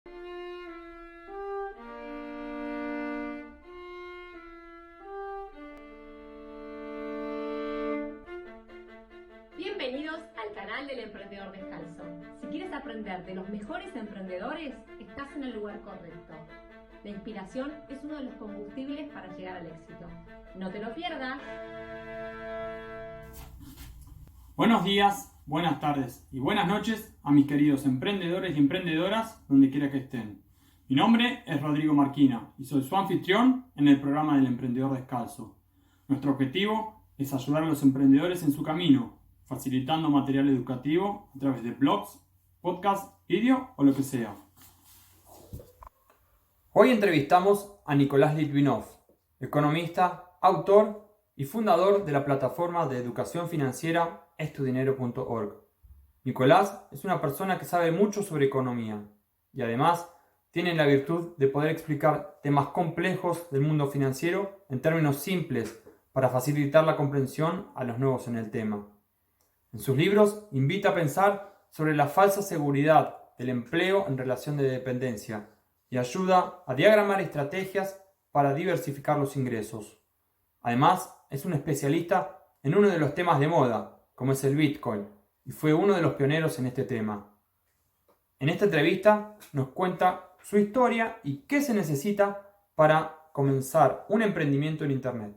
Bienvenidos al canal del Emprendedor Descalzo. Si quieres aprender de los mejores emprendedores, estás en el lugar correcto. La inspiración es uno de los combustibles para llegar al éxito. No te lo pierdas. Buenos días, buenas tardes y buenas noches a mis queridos emprendedores y emprendedoras donde quiera que estén. Mi nombre es Rodrigo Marquina y soy su anfitrión en el programa del Emprendedor Descalzo. Nuestro objetivo es ayudar a los emprendedores en su camino, facilitando material educativo a través de blogs, podcasts, vídeo o lo que sea. Hoy entrevistamos a Nicolás Litvinov, economista, autor y fundador de la plataforma de educación financiera estudinero.org. Nicolás es una persona que sabe mucho sobre economía y además tiene la virtud de poder explicar temas complejos del mundo financiero en términos simples para facilitar la comprensión a los nuevos en el tema. En sus libros invita a pensar sobre la falsa seguridad del empleo en relación de dependencia y ayuda a diagramar estrategias para diversificar los ingresos. Además, es un especialista en uno de los temas de moda, como es el Bitcoin, y fue uno de los pioneros en este tema. En esta entrevista nos cuenta su historia y qué se necesita para comenzar un emprendimiento en Internet.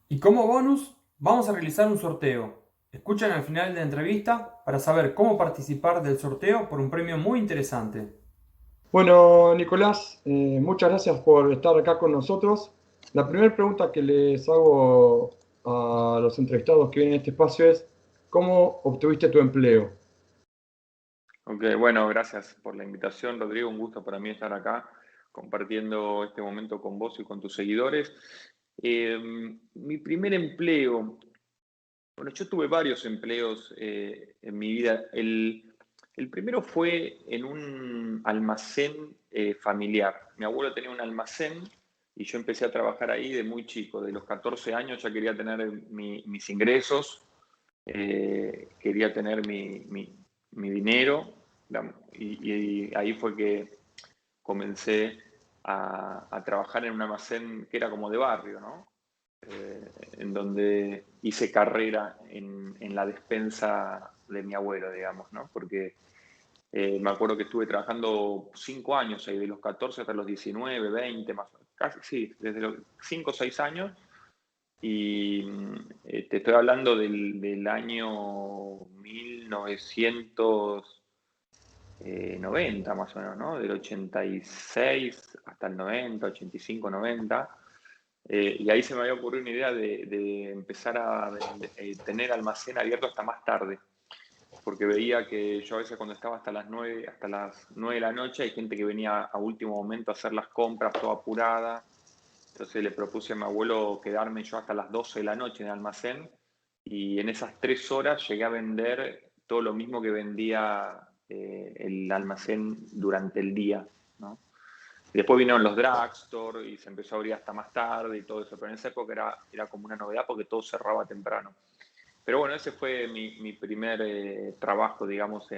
Y como bonus, vamos a realizar un sorteo. Escuchen al final de la entrevista para saber cómo participar del sorteo por un premio muy interesante. Bueno, Nicolás, muchas gracias por estar acá con nosotros. La primera pregunta que les hago a los entrevistados que vienen a este espacio es, ¿cómo obtuviste tu empleo? Ok, bueno, gracias por la invitación, Rodrigo. Un gusto para mí estar acá compartiendo este momento con vos y con tus seguidores. Mi primer empleo, bueno, yo tuve varios empleos en mi vida. El primero fue en un almacén familiar. Mi abuelo tenía un almacén y yo empecé a trabajar ahí de muy chico. De los 14 años ya quería tener mis ingresos, quería tener mi dinero y ahí fue que comencé a trabajar en un almacén que era como de barrio, ¿no? En donde hice carrera en la despensa de mi abuelo, digamos, ¿no? Porque me acuerdo que estuve trabajando 5 años ahí, de los 14 hasta los 19, 20, más, casi, sí, desde los 5 o 6 años. Y te estoy hablando del año 1990 más o menos, ¿no? Del 86 hasta el 90, 85, 90. Y ahí se me había ocurrido una idea de empezar a tener almacén abierto hasta más tarde, porque veía que yo a veces cuando estaba hasta las 9 de la noche, hay gente que venía a último momento a hacer las compras, toda apurada. Entonces le propuse a mi abuelo quedarme yo hasta las 12 de la noche en el almacén, y en esas 3 horas llegué a vender todo lo mismo que vendía el almacén durante el día, ¿no? Y después vinieron los drugstore y se empezó a abrir hasta más tarde y todo eso, pero en esa época era como una novedad porque todo cerraba temprano. Pero bueno, ese fue mi primer trabajo, digamos,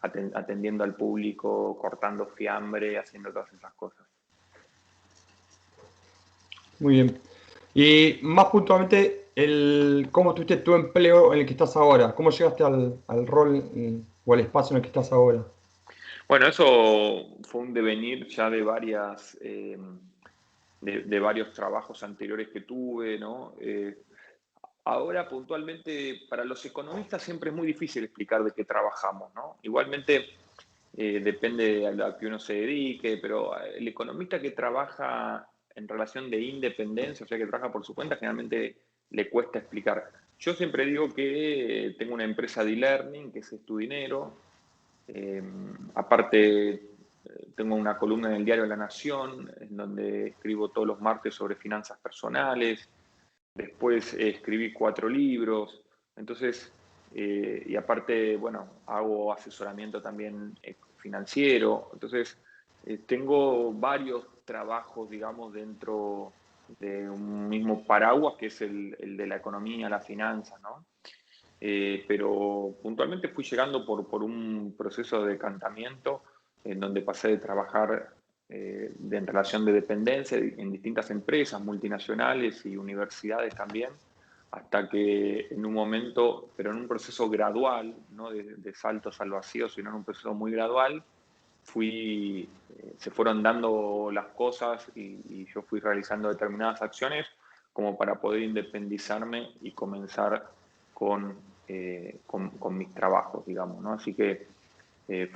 atendiendo al público, cortando fiambre, haciendo todas esas cosas. Muy bien. Y más puntualmente, ¿cómo tuviste tu empleo en el que estás ahora? ¿Cómo llegaste al rol o al espacio en el que estás ahora? Bueno, eso fue un devenir ya de varios trabajos anteriores que tuve, ¿no? Ahora, puntualmente, para los economistas siempre es muy difícil explicar de qué trabajamos, ¿no? Igualmente, depende a lo que uno se dedique, pero el economista que trabaja en relación de independencia, o sea, que trabaja por su cuenta, generalmente le cuesta explicar. Yo siempre digo que tengo una empresa de e-learning, que es Estudinero. Aparte, tengo una columna en el diario La Nación, en donde escribo todos los martes sobre finanzas personales. Después escribí 4 libros. Entonces, y aparte, bueno, hago asesoramiento también financiero. Entonces, tengo varios trabajos, digamos, dentro de un mismo paraguas, que es el de la economía, la finanza, ¿no? Pero puntualmente fui llegando por un proceso de decantamiento en donde pasé de trabajar en relación de dependencia en distintas empresas multinacionales y universidades también, hasta que en un momento, pero en un proceso gradual, no de saltos al vacío, sino en un proceso muy gradual, se fueron dando las cosas y yo fui realizando determinadas acciones como para poder independizarme y comenzar con mis trabajos, digamos, ¿no? Así que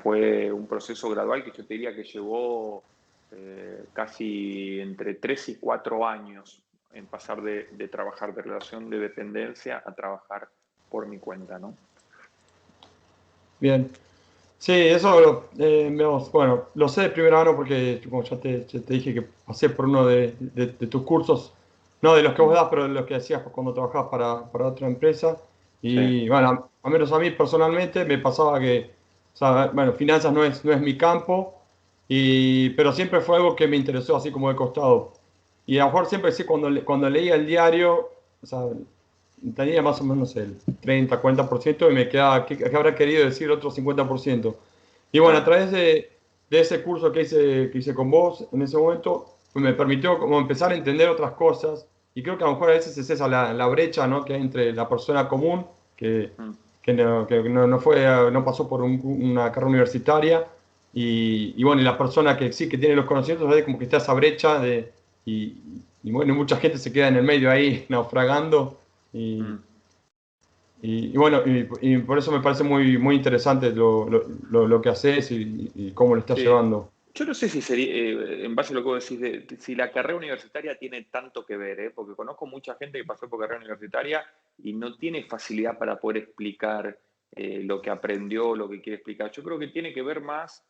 fue un proceso gradual que yo te diría que llevó casi entre 3 y 4 años en pasar de trabajar de relación de dependencia a trabajar por mi cuenta, ¿no? Bien. Sí, eso, bueno, lo sé de primera mano porque, como ya te dije que pasé por uno de tus cursos, no de los que vos das, pero de los que hacías cuando trabajabas para otra empresa. Sí, Y bueno, a menos a mí personalmente me pasaba que, o sea, bueno, finanzas no es mi campo, pero siempre fue algo que me interesó así como de costado. Y a lo mejor siempre sí, cuando leía el diario, o sea, tenía más o menos el 30, 40% y me quedaba, ¿qué habrá querido decir el otro 50%? Y bueno, a claro. través de ese curso que hice con vos en ese momento, pues me permitió como empezar a entender otras cosas. Y creo que a lo mejor a veces es esa la brecha, ¿no?, que hay entre la persona común, Mm. no pasó por una carrera universitaria, y bueno, y la persona que sí que tiene los conocimientos, ¿sabes? Como que está esa brecha y, y bueno, mucha gente se queda en el medio ahí naufragando. Y, Mm. y bueno, y por eso me parece muy interesante lo que haces y cómo lo estás Sí. llevando. Yo no sé si sería, en base a lo que vos decís, si la carrera universitaria tiene tanto que ver, porque conozco mucha gente que pasó por carrera universitaria y no tiene facilidad para poder explicar lo que aprendió, lo que quiere explicar. Yo creo que tiene que ver más,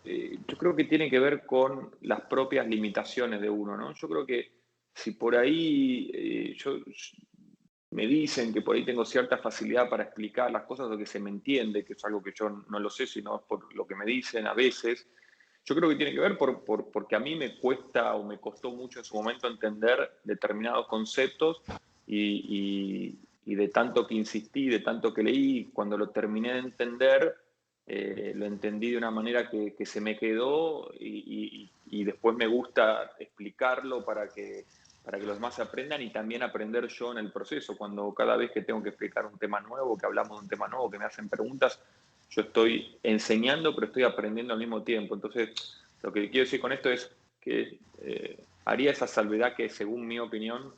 yo creo que tiene que ver con las propias limitaciones de uno, ¿no? Yo creo que si por ahí me dicen que por ahí tengo cierta facilidad para explicar las cosas o que se me entiende, que es algo que yo no lo sé, sino es por lo que me dicen a veces. Yo creo que tiene que ver porque a mí me cuesta o me costó mucho en su momento entender determinados conceptos y de tanto que insistí, de tanto que leí, cuando lo terminé de entender, lo entendí de una manera que se me quedó y después me gusta explicarlo para que los demás aprendan y también aprender yo en el proceso. Cuando cada vez que tengo que explicar un tema nuevo, que hablamos de un tema nuevo, que me hacen preguntas, yo estoy enseñando, pero estoy aprendiendo al mismo tiempo. Entonces, lo que quiero decir con esto es que haría esa salvedad que, según mi opinión,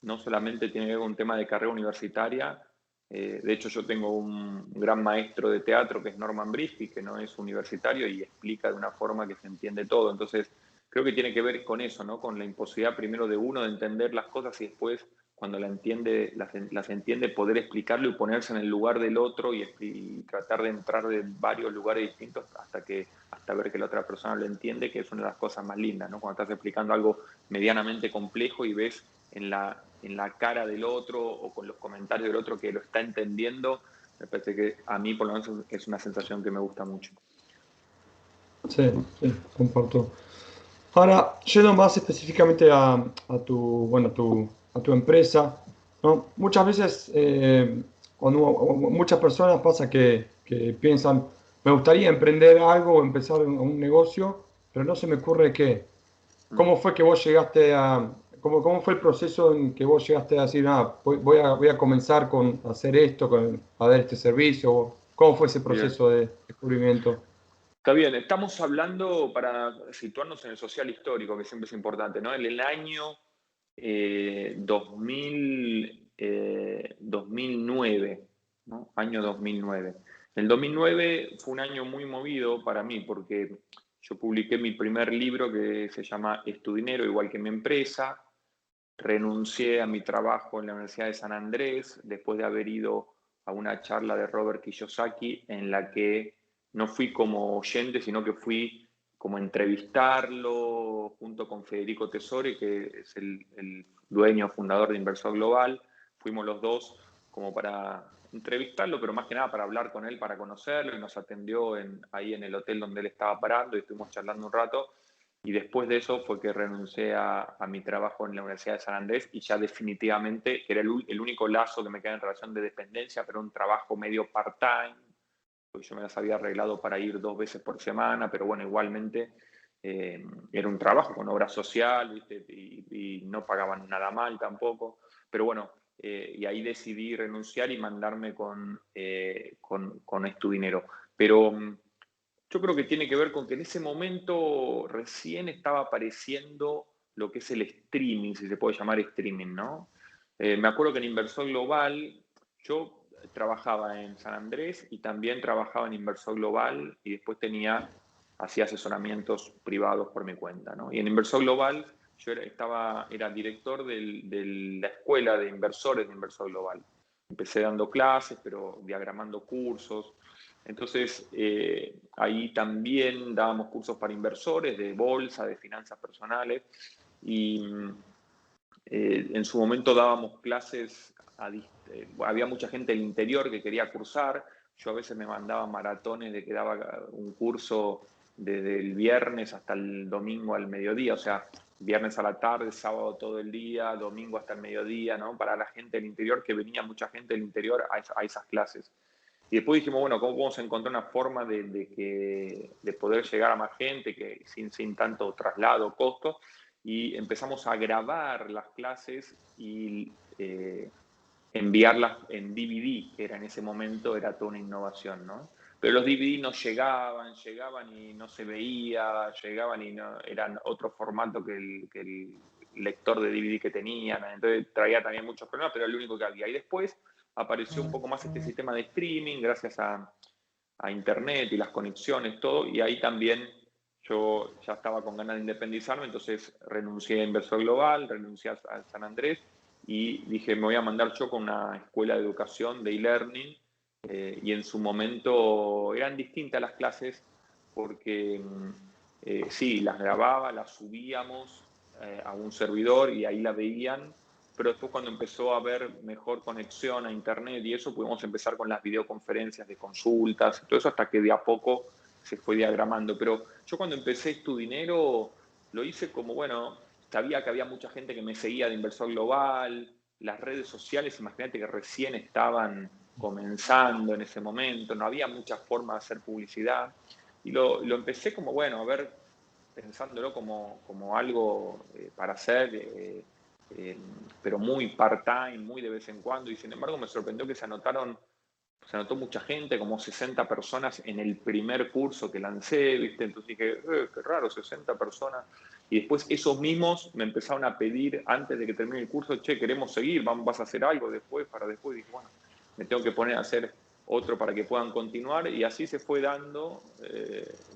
no solamente tiene que ver con un tema de carrera universitaria. De hecho, yo tengo un gran maestro de teatro que es Norman Brisky, que no es universitario y explica de una forma que se entiende todo. Entonces, creo que tiene que ver con eso, ¿no? Con la imposibilidad primero de uno de entender las cosas y después, cuando las entiende, poder explicarlo y ponerse en el lugar del otro y tratar de entrar de varios lugares distintos hasta ver que la otra persona lo entiende, que es una de las cosas más lindas, ¿no? Cuando estás explicando algo medianamente complejo y ves en la cara del otro o con los comentarios del otro que lo está entendiendo, me parece que a mí por lo menos es una sensación que me gusta mucho. Sí, sí, comparto. Ahora, yendo más específicamente a tu empresa, ¿no? Muchas veces, muchas personas pasa que piensan, me gustaría emprender algo o empezar un negocio, pero no se me ocurre qué. Mm. ¿Cómo fue que vos llegaste cómo fue el proceso en que vos llegaste a decir, voy a comenzar con hacer esto, a dar este servicio? ¿Cómo fue ese Bien. proceso de descubrimiento? Está bien, estamos hablando para situarnos en el social histórico, que siempre es importante, ¿no? En el año 2009, ¿no? Año 2009. El 2009 fue un año muy movido para mí porque yo publiqué mi primer libro que se llama Es tu dinero, igual que mi empresa. Renuncié a mi trabajo en la Universidad de San Andrés después de haber ido a una charla de Robert Kiyosaki en la que no fui como oyente, sino que fui como a entrevistarlo junto con Federico Tesori, que es el dueño, fundador de Inversor Global. Fuimos los dos como para entrevistarlo, pero más que nada para hablar con él, para conocerlo, y nos atendió ahí en el hotel donde él estaba parando y estuvimos charlando un rato. Y después de eso fue que renuncié a mi trabajo en la Universidad de San Andrés y ya definitivamente, que era el único lazo que me queda en relación de dependencia, pero un trabajo medio part-time, porque yo me las había arreglado para ir 2 veces por semana, pero bueno, igualmente era un trabajo con obra social, ¿viste? Y no pagaban nada mal tampoco, pero bueno, y ahí decidí renunciar y mandarme con Estudinero. Pero yo creo que tiene que ver con que en ese momento recién estaba apareciendo lo que es el streaming, si se puede llamar streaming, ¿no? Me acuerdo que en Inversor Global yo trabajaba en San Andrés y también trabajaba en Inversor Global y después hacía asesoramientos privados por mi cuenta, ¿no? Y en Inversor Global yo era director de la escuela de inversores de Inversor Global. Empecé dando clases, pero diagramando cursos. Entonces, ahí también dábamos cursos para inversores de bolsa, de finanzas personales y en su momento dábamos clases, había mucha gente del interior que quería cursar, yo a veces me mandaba maratones de que daba un curso desde el viernes hasta el domingo al mediodía, o sea, viernes a la tarde, sábado todo el día, domingo hasta el mediodía, ¿no? Para la gente del interior, que venía mucha gente del interior a esas clases. Y después dijimos, bueno, ¿cómo podemos encontrar una forma de poder llegar a más gente que sin tanto traslado, costo? Y empezamos a grabar las clases y enviarlas en DVD, que era en ese momento era toda una innovación, ¿no? Pero los DVD no llegaban y no se veía, llegaban y no, eran otro formato que el lector de DVD que tenían, entonces traía también muchos problemas, pero era lo único que había. Y después apareció un poco más este sistema de streaming gracias a internet y las conexiones, todo, y ahí también yo ya estaba con ganas de independizarme, entonces renuncié a Inversor Global, renuncié a San Andrés y dije, me voy a mandar yo con una escuela de educación de e-learning, y en su momento eran distintas las clases porque sí, las grababa, las subíamos a un servidor y ahí la veían, pero después cuando empezó a haber mejor conexión a internet y eso, pudimos empezar con las videoconferencias de consultas y todo eso hasta que de a poco se fue diagramando. Pero yo cuando empecé Estudinero lo hice como, bueno, sabía que había mucha gente que me seguía de Inversor Global, las redes sociales, imagínate que recién estaban comenzando en ese momento, no había mucha forma de hacer publicidad y lo empecé como, bueno, a ver, pensándolo como algo para hacer, pero muy part-time, muy de vez en cuando, y sin embargo me sorprendió que se anotó mucha gente, como 60 personas en el primer curso que lancé, ¿viste? Entonces dije, qué raro, 60 personas. Y después esos mismos me empezaron a pedir, antes de que termine el curso, che, queremos seguir, vas a hacer algo después, para después. Y dije, bueno, me tengo que poner a hacer otro para que puedan continuar. Y así se fue dando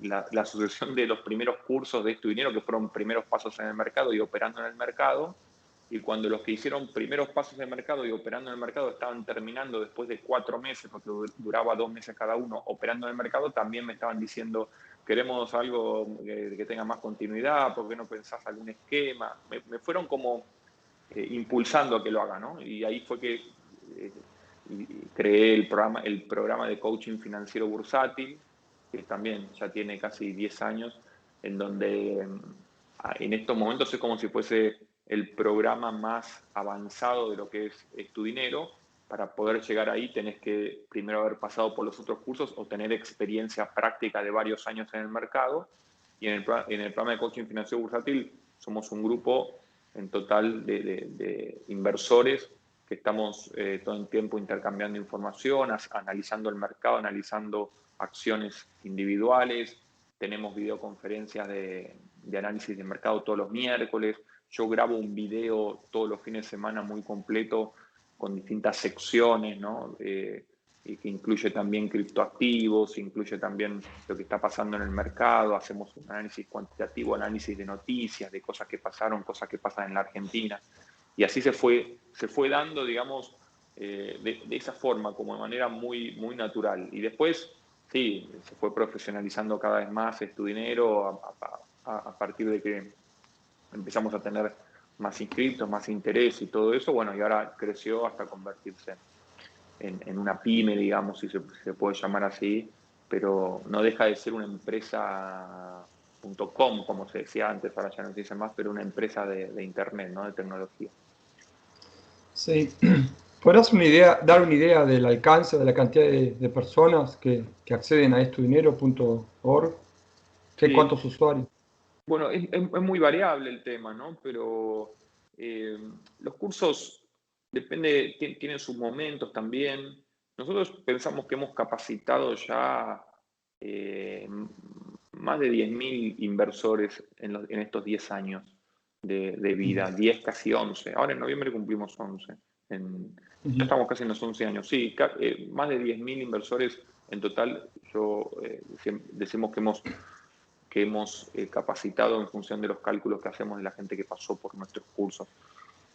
la sucesión de los primeros cursos de Estudinero, que fueron primeros pasos en el mercado y operando en el mercado. Y cuando los que hicieron primeros pasos en el mercado y operando en el mercado estaban terminando después de 4 meses, porque duraba 2 meses cada uno operando en el mercado, también me estaban diciendo, queremos algo que tenga más continuidad, ¿por qué no pensás algún esquema? Me fueron como impulsando a que lo haga, ¿no? Y ahí fue que creé el programa de coaching financiero bursátil, que también ya tiene casi 10 años, en donde en estos momentos es como si fuese el programa más avanzado de lo que es Estudinero. Para poder llegar ahí tenés que primero haber pasado por los otros cursos o tener experiencia práctica de varios años en el mercado. Y en el programa de coaching financiero bursátil somos un grupo en total de inversores que estamos todo el tiempo intercambiando información, analizando el mercado, analizando acciones individuales. Tenemos videoconferencias de análisis de mercado todos los miércoles. Yo grabo un video todos los fines de semana muy completo con distintas secciones, ¿no? Y que incluye también criptoactivos, incluye también lo que está pasando en el mercado. Hacemos un análisis cuantitativo, análisis de noticias, de cosas que pasaron, cosas que pasan en la Argentina. Y así se fue dando, digamos, de esa forma, como de manera muy, muy natural. Y después, sí, se fue profesionalizando cada vez más Estudinero a partir de que empezamos a tener más inscritos, más interés y todo eso. Bueno, y ahora creció hasta convertirse en una pyme, digamos, si se puede llamar así, pero no deja de ser una empresa .com, como se decía antes, ahora ya no se dice más, pero una empresa de internet, ¿no? De tecnología. Sí, ¿Podrás dar una idea del alcance, de la cantidad de personas que acceden a estudinero.org? Sí, ¿Cuántos usuarios? bueno, es muy variable el tema, ¿no? Pero los cursos tienen sus momentos también. Nosotros pensamos que hemos capacitado ya más de 10.000 inversores en estos 10 años de vida, 10 casi 11. Ahora en noviembre cumplimos 11. Ya Ujú. estamos casi en los 11 años. Sí, más de 10.000 inversores en total. Decimos que hemos capacitado en función de los cálculos que hacemos de la gente que pasó por nuestros cursos.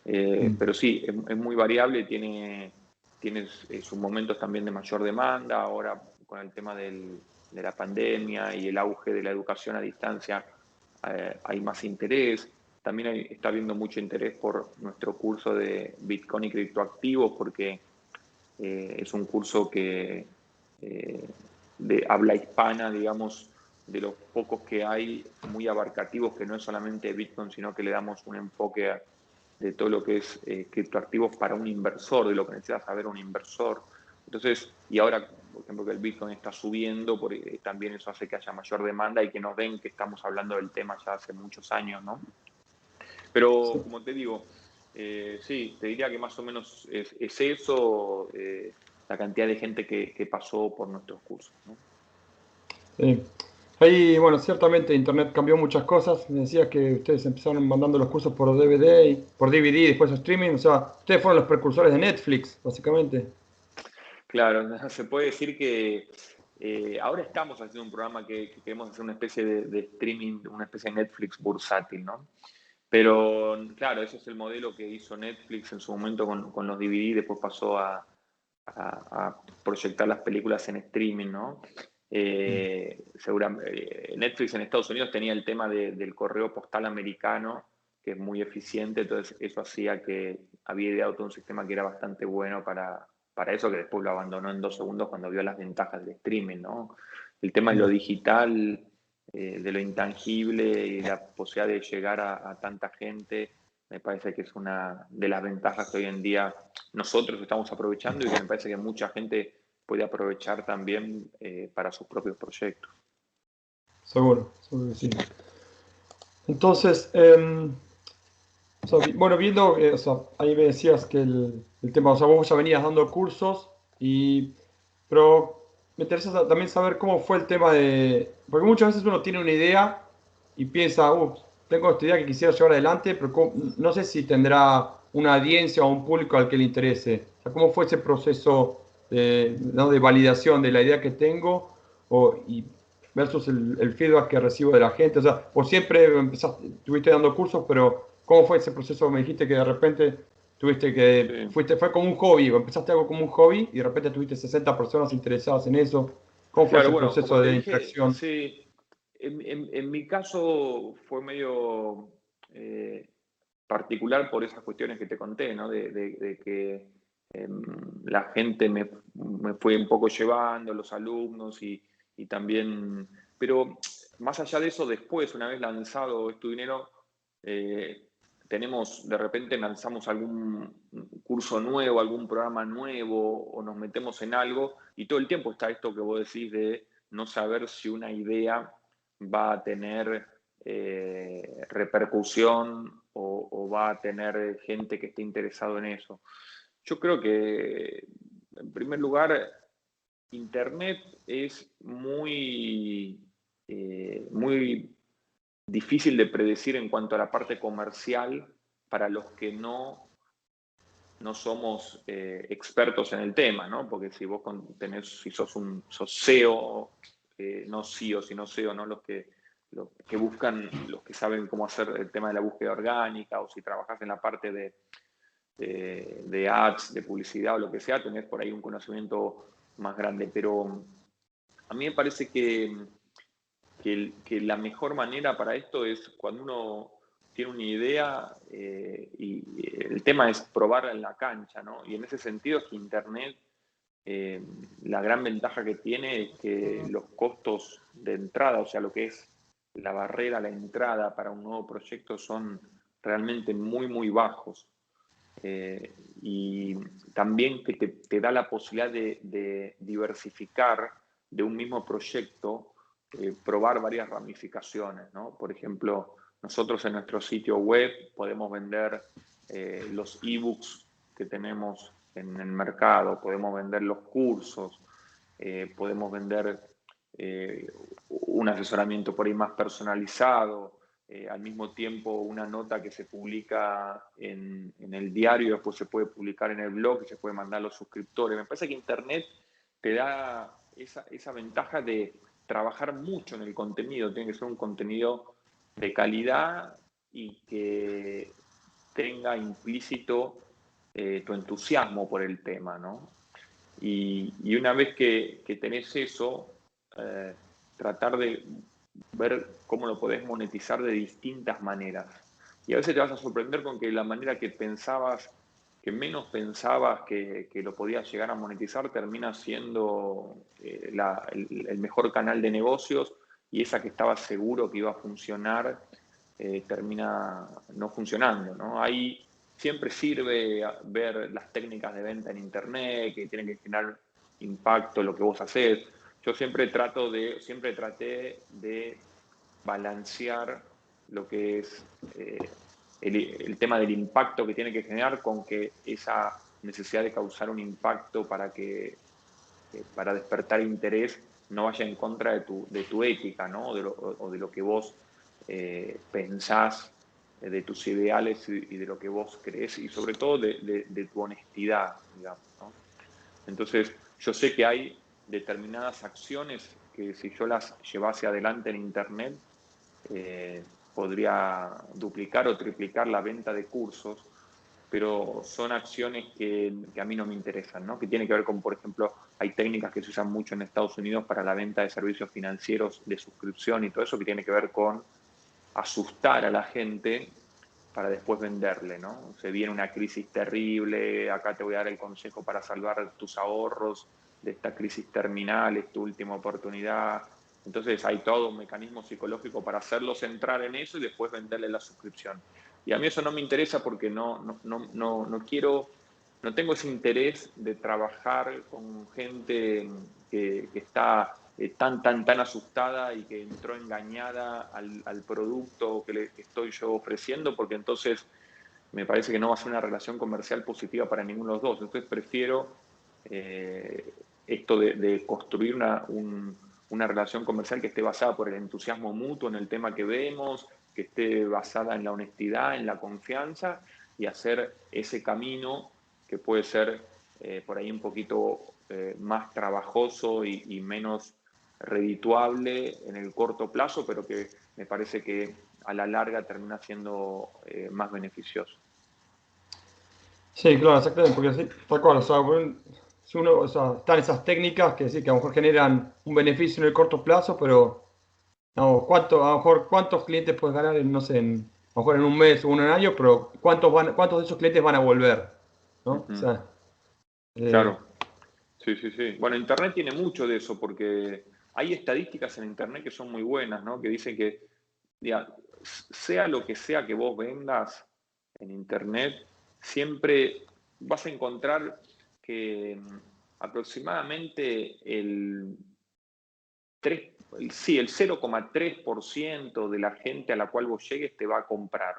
Mm. Pero sí, es muy variable, tiene sus momentos también de mayor demanda. Ahora con el tema de la pandemia y el auge de la educación a distancia, hay más interés. También está habiendo mucho interés por nuestro curso de Bitcoin y criptoactivos, porque es un curso de habla hispana, digamos, de los pocos que hay, muy abarcativos, que no es solamente Bitcoin, sino que le damos un enfoque de todo lo que es criptoactivos para un inversor, de lo que necesita saber un inversor. Entonces, y ahora, por ejemplo, que el Bitcoin está subiendo, también eso hace que haya mayor demanda y que nos ven que estamos hablando del tema ya hace muchos años, ¿no? Pero, Sí. como te digo, sí, te diría que más o menos es eso, la cantidad de gente que pasó por nuestros cursos, ¿no? Sí. Ahí, bueno, ciertamente Internet cambió muchas cosas. Me decías que ustedes empezaron mandando los cursos por DVD, por DVD y después streaming. O sea, ustedes fueron los precursores de Netflix, básicamente. Claro, se puede decir que ahora estamos haciendo un programa que queremos hacer una especie de streaming, una especie de Netflix bursátil, ¿no? Pero claro, ese es el modelo que hizo Netflix en su momento con los DVD, después pasó a proyectar las películas en streaming, ¿no? Netflix en Estados Unidos tenía el tema del correo postal americano, que es muy eficiente, entonces eso hacía que había ideado todo un sistema que era bastante bueno para eso, que después lo abandonó en 2 segundos cuando vio las ventajas del streaming, ¿no? El tema de lo Claro. digital, de lo intangible y la posibilidad de llegar a tanta gente, me parece que es una de las ventajas que hoy en día nosotros estamos aprovechando y que me parece que mucha gente puede aprovechar también para sus propios proyectos. Seguro, seguro que sí. Entonces, o sea, bueno, viendo, o sea, ahí me decías que el tema, o sea, vos ya venías dando cursos, pero me interesa también saber cómo fue el tema porque muchas veces uno tiene una idea y piensa, tengo esta idea que quisiera llevar adelante, pero no sé si tendrá una audiencia o un público al que le interese. O sea, ¿cómo fue ese proceso ¿no? de validación de la idea que tengo y versus el feedback que recibo de la gente? O sea, por siempre estuviste dando cursos, pero ¿cómo fue ese proceso? Me dijiste que de repente Sí. fue como un hobby, empezaste algo como un hobby y de repente tuviste 60 personas interesadas en eso. ¿Cómo fue Claro, ese bueno, como proceso te de dije, interacción? sí, en mi caso fue medio eh, particular por esas cuestiones que te conté, ¿no? De que la gente me fue un poco llevando, los alumnos y también, pero más allá de eso, después, una vez lanzado Estudinero, eh, de repente lanzamos algún curso nuevo, algún programa nuevo o nos metemos en algo y todo el tiempo está esto que vos decís de no saber si una idea va a tener repercusión o va a tener gente que esté interesado en eso. Yo creo que, en primer lugar, Internet es muy difícil de predecir en cuanto a la parte comercial para los que no somos expertos en el tema, ¿no? Porque si vos si sos SEO, no CEO, sino SEO, ¿no? Los que buscan, los que saben cómo hacer el tema de la búsqueda orgánica, o si trabajas en la parte de ads, de publicidad o lo que sea, tenés por ahí un conocimiento más grande. Pero a mí me parece que la mejor manera para esto es cuando uno tiene una idea y el tema es probarla en la cancha, ¿no? Y en ese sentido es que Internet, eh, la gran ventaja que tiene es que los costos de entrada, o sea, lo que es la barrera, la entrada para un nuevo proyecto son realmente muy, muy bajos. y también que te da la posibilidad de diversificar de un mismo proyecto, probar varias ramificaciones, ¿no? Por ejemplo, nosotros en nuestro sitio web podemos vender los ebooks que tenemos en el mercado, podemos vender los cursos, podemos vender un asesoramiento por ahí más personalizado, al mismo tiempo una nota que se publica en el diario, después se puede publicar en el blog y se puede mandar a los suscriptores. Me parece que Internet te da esa ventaja de trabajar mucho en el contenido, tiene que ser un contenido de calidad y que tenga implícito tu entusiasmo por el tema, ¿no? Y una vez que tenés eso, tratar de ver cómo lo podés monetizar de distintas maneras. Y a veces te vas a sorprender con que la manera que pensabas, que menos pensabas que lo podías llegar a monetizar, termina siendo el mejor canal de negocios, y esa que estabas seguro que iba a funcionar, termina no funcionando, ¿no? Ahí siempre sirve ver las técnicas de venta en Internet, que tienen que generar impacto lo que vos hacés. Yo siempre traté de balancear lo que es el tema del impacto que tiene que generar con que esa necesidad de causar un impacto para despertar interés no vaya en contra de tu ética, ¿no? O de lo que vos pensás, de tus ideales y de lo que vos crees, y sobre todo de tu honestidad, digamos, ¿no? Entonces, yo sé que hay determinadas acciones que si yo las llevase adelante en Internet, podría duplicar o triplicar la venta de cursos, pero son acciones que a mí no me interesan, ¿no? Que tiene que ver con, por ejemplo, hay técnicas que se usan mucho en Estados Unidos para la venta de servicios financieros de suscripción y todo eso, que tiene que ver con asustar a la gente para después venderle, ¿no? Se viene una crisis terrible, acá te voy a dar el consejo para salvar tus ahorros de esta crisis terminal, es tu última oportunidad. Entonces hay todo un mecanismo psicológico para hacerlos entrar en eso y después venderle la suscripción. Y a mí eso no me interesa porque no quiero, no tengo ese interés de trabajar con gente que está tan asustada y que entró engañada al producto que estoy yo ofreciendo, porque entonces me parece que no va a ser una relación comercial positiva para ninguno de los dos. Entonces prefiero esto de construir una relación comercial que esté basada por el entusiasmo mutuo en el tema que vemos, que esté basada en la honestidad, en la confianza, y hacer ese camino que puede ser por ahí un poquito más trabajoso y menos redituable en el corto plazo, pero que me parece que a la larga termina siendo más beneficioso. Sí, claro, exactamente, porque sí, tal cual, o sea, si uno, o sea, están esas técnicas que sí, que a lo mejor generan un beneficio en el corto plazo, pero no, a lo mejor cuántos clientes puedes ganar en, no sé, a lo mejor en un mes o en un año, pero cuántos de esos clientes van a volver, ¿no? O sea, Claro, sí, sí, sí. Bueno, Internet tiene mucho de eso porque hay estadísticas en Internet que son muy buenas, ¿no? Que dicen que, ya, sea lo que sea que vos vendas en Internet, siempre vas a encontrar que aproximadamente el 0,3% de la gente a la cual vos llegues te va a comprar.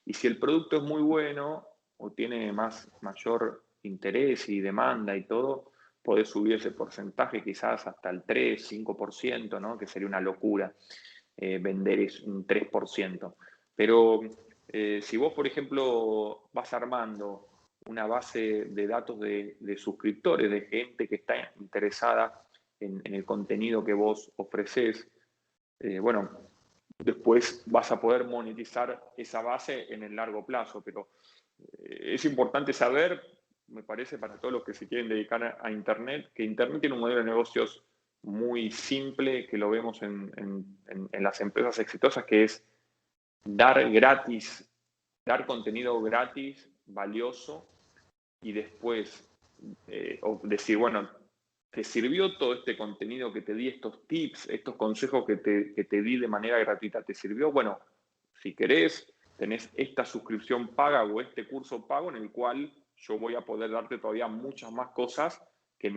Y si el producto es muy bueno o tiene mayor interés y demanda y todo, podés subir ese porcentaje quizás hasta el 3, 5%, ¿no? Que sería una locura vender un 3%. Pero si vos, por ejemplo, vas armando una base de datos de suscriptores, de gente que está interesada en el contenido que vos ofreces, bueno, después vas a poder monetizar esa base en el largo plazo, pero es importante saber, me parece, para todos los que se quieren dedicar a Internet, que Internet tiene un modelo de negocios muy simple, que lo vemos en las empresas exitosas, que es dar gratis, dar contenido gratis, valioso, y después decir, bueno, ¿te sirvió todo este contenido que te di, estos tips, estos consejos que te di de manera gratuita? ¿Te sirvió? Bueno, si querés, tenés esta suscripción paga o este curso pago en el cual yo voy a poder darte todavía muchas más cosas que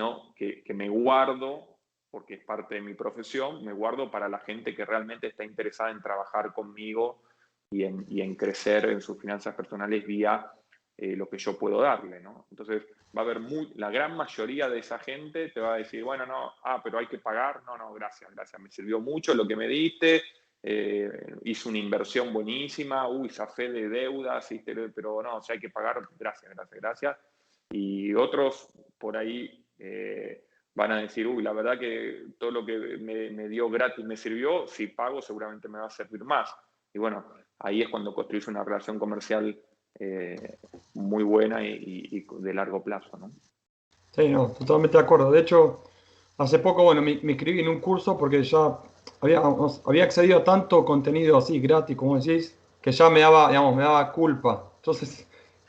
me guardo, porque es parte de mi profesión, me guardo para la gente que realmente está interesada en trabajar conmigo y en crecer en sus finanzas personales vía lo que yo puedo darle, ¿no? Entonces, va a haber la gran mayoría de esa gente te va a decir, bueno, no, pero hay que pagar. No, gracias, me sirvió mucho lo que me diste, hice una inversión buenísima, zafé de deudas, pero no, si hay que pagar, gracias. Y otros por ahí van a decir, la verdad que todo lo que me dio gratis me sirvió, si pago seguramente me va a servir más. Y bueno, ahí es cuando construís una relación comercial muy buena y de largo plazo, ¿no? Sí, no, totalmente de acuerdo. De hecho, hace poco, bueno, me inscribí en un curso porque ya había accedido a tanto contenido así gratis, como decís, que ya me daba culpa. Entonces,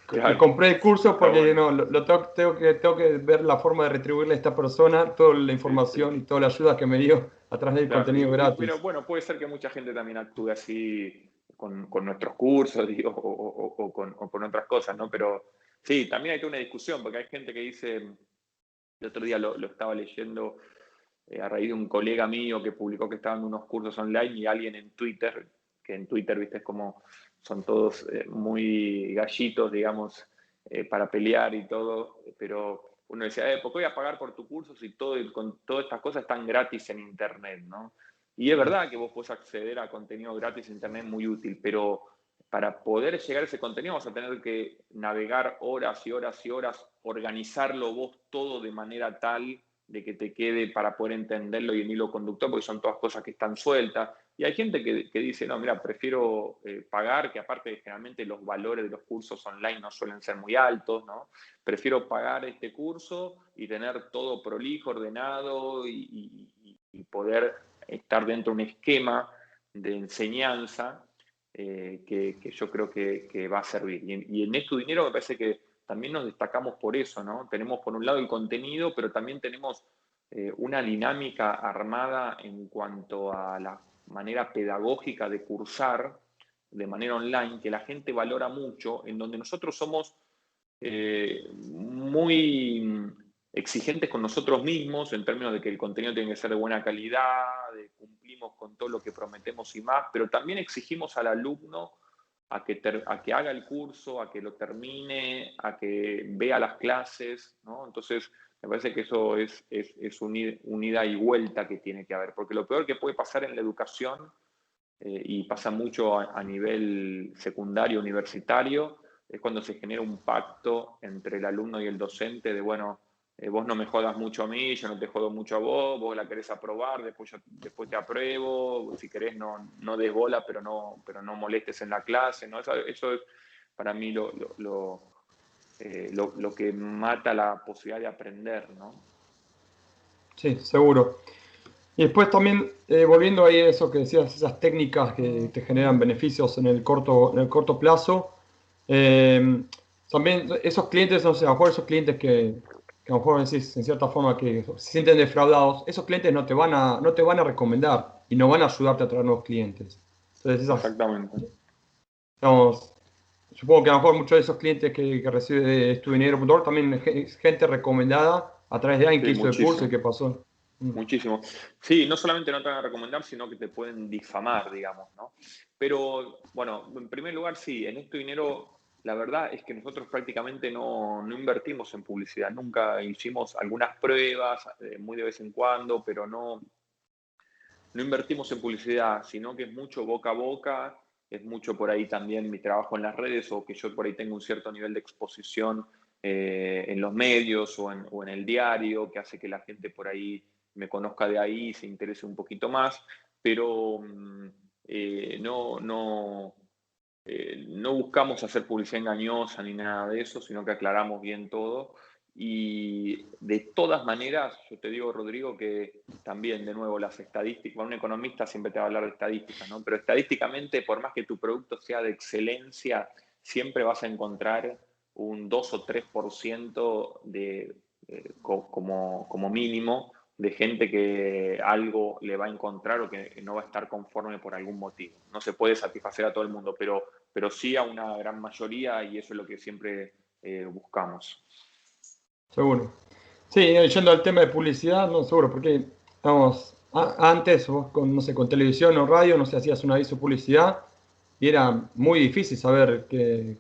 Claro, compré el curso está porque bueno. no, tengo que ver la forma de retribuirle a esta persona toda la Sí, información sí. y toda la ayuda que me dio a través del Claro, contenido pero gratis. bueno, puede ser que mucha gente también actúe así con nuestros cursos, digo, o con otras cosas, ¿no? Pero sí, también hay toda una discusión, porque hay gente que dice, el otro día lo estaba leyendo a raíz de un colega mío que publicó que estaban unos cursos online y alguien en Twitter, que en Twitter, viste, es como son todos muy gallitos, digamos, para pelear y todo, pero uno decía, ¿por qué voy a pagar por tu curso si con todas estas cosas están gratis en Internet, ¿no? Y es verdad que vos podés acceder a contenido gratis en Internet muy útil, pero para poder llegar a ese contenido vas a tener que navegar horas y horas y horas, organizarlo vos todo de manera tal de que te quede para poder entenderlo y el hilo conductor, porque son todas cosas que están sueltas. Y hay gente que dice, no, mira, prefiero pagar, que aparte generalmente los valores de los cursos online no suelen ser muy altos, ¿no? Prefiero pagar este curso y tener todo prolijo, ordenado y poder estar dentro de un esquema de enseñanza que yo creo que va a servir. Y en esto dinero me parece que también nos destacamos por eso, ¿no? Tenemos por un lado el contenido, pero también tenemos una dinámica armada en cuanto a la manera pedagógica de cursar de manera online, que la gente valora mucho, en donde nosotros somos muy exigentes con nosotros mismos en términos de que el contenido tiene que ser de buena calidad, de cumplimos con todo lo que prometemos y más, pero también exigimos al alumno a que haga el curso, a que lo termine, a que vea las clases, ¿no? Entonces, me parece que eso es un ida y vuelta que tiene que haber, porque lo peor que puede pasar en la educación, y pasa mucho a nivel secundario, universitario, es cuando se genera un pacto entre el alumno y el docente de, bueno, vos no me jodas mucho a mí, yo no te jodo mucho a vos la querés aprobar, después te apruebo, si querés no des bola, pero no molestes en la clase, ¿no? Eso es para mí lo que mata la posibilidad de aprender, ¿no? Sí, seguro. Y después también, volviendo ahí a eso que decías, esas técnicas que te generan beneficios en el corto plazo, eh, también esos clientes, no sé, a lo mejor esos clientes que a lo mejor decís en cierta forma que se sienten defraudados, esos clientes no te van a recomendar y no van a ayudarte a traer nuevos clientes. Entonces, Exactamente. digamos, supongo que a lo mejor muchos de esos clientes que recibe estudinero.org también es gente recomendada a través de alguien que Sí, hizo el curso y muchísimo. que pasó. Mm. Muchísimo. Sí, no solamente no te van a recomendar, sino que te pueden difamar, digamos, ¿no? Pero, bueno, en primer lugar, sí, en este dinero, la verdad es que nosotros prácticamente no invertimos en publicidad. Nunca hicimos algunas pruebas, muy de vez en cuando, pero no invertimos en publicidad, sino que es mucho boca a boca, es mucho por ahí también mi trabajo en las redes o que yo por ahí tengo un cierto nivel de exposición en los medios o en el diario, que hace que la gente por ahí me conozca de ahí y se interese un poquito más, pero no buscamos hacer publicidad engañosa ni nada de eso, sino que aclaramos bien todo. Y de todas maneras, yo te digo, Rodrigo, que también, de nuevo, las estadísticas, bueno, un economista siempre te va a hablar de estadísticas, ¿no? Pero estadísticamente, por más que tu producto sea de excelencia, siempre vas a encontrar un 2 o 3% como mínimo de gente que algo le va a encontrar o que no va a estar conforme por algún motivo. No se puede satisfacer a todo el mundo, pero sí a una gran mayoría, y eso es lo que siempre buscamos. Seguro. Sí, yendo al tema de publicidad, no, seguro, porque, vamos, antes vos con, no sé, con televisión o radio, no sé, hacías un aviso de publicidad y era muy difícil saber qué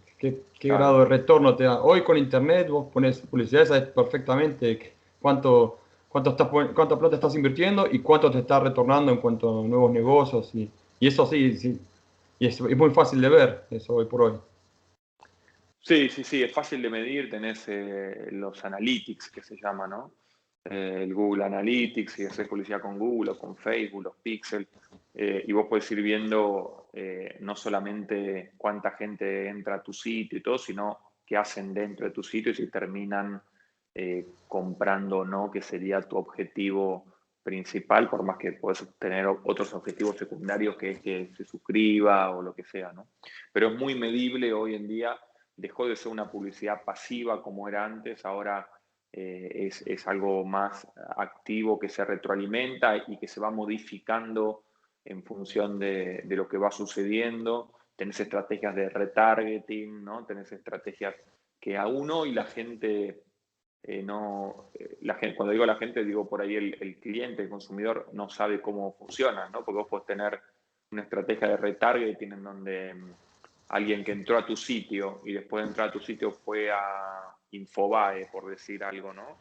Claro. grado de retorno te da. Hoy con internet vos pones publicidad, sabes perfectamente cuánta plata estás invirtiendo y cuánto te está retornando en cuanto a nuevos negocios y eso sí, y es muy fácil de ver eso hoy por hoy. Sí, es fácil de medir, tenés los analytics que se llama, ¿no? El Google Analytics, si haces publicidad con Google o con Facebook, los píxeles, y vos podés ir viendo no solamente cuánta gente entra a tu sitio y todo, sino qué hacen dentro de tu sitio y si terminan comprando o no, que sería tu objetivo principal, por más que puedes tener otros objetivos secundarios, que es que se suscriba o lo que sea, ¿no? Pero es muy medible hoy en día. Dejó de ser una publicidad pasiva como era antes, ahora es algo más activo que se retroalimenta y que se va modificando en función de lo que va sucediendo. Tenés estrategias de retargeting, ¿no? Tenés estrategias que aún hoy la gente no, cuando digo la gente, digo por ahí el cliente, el consumidor, no sabe cómo funciona, ¿no? Porque vos podés tener una estrategia de retargeting en donde alguien que entró a tu sitio y después de entrar a tu sitio fue a Infobae, por decir algo, ¿no?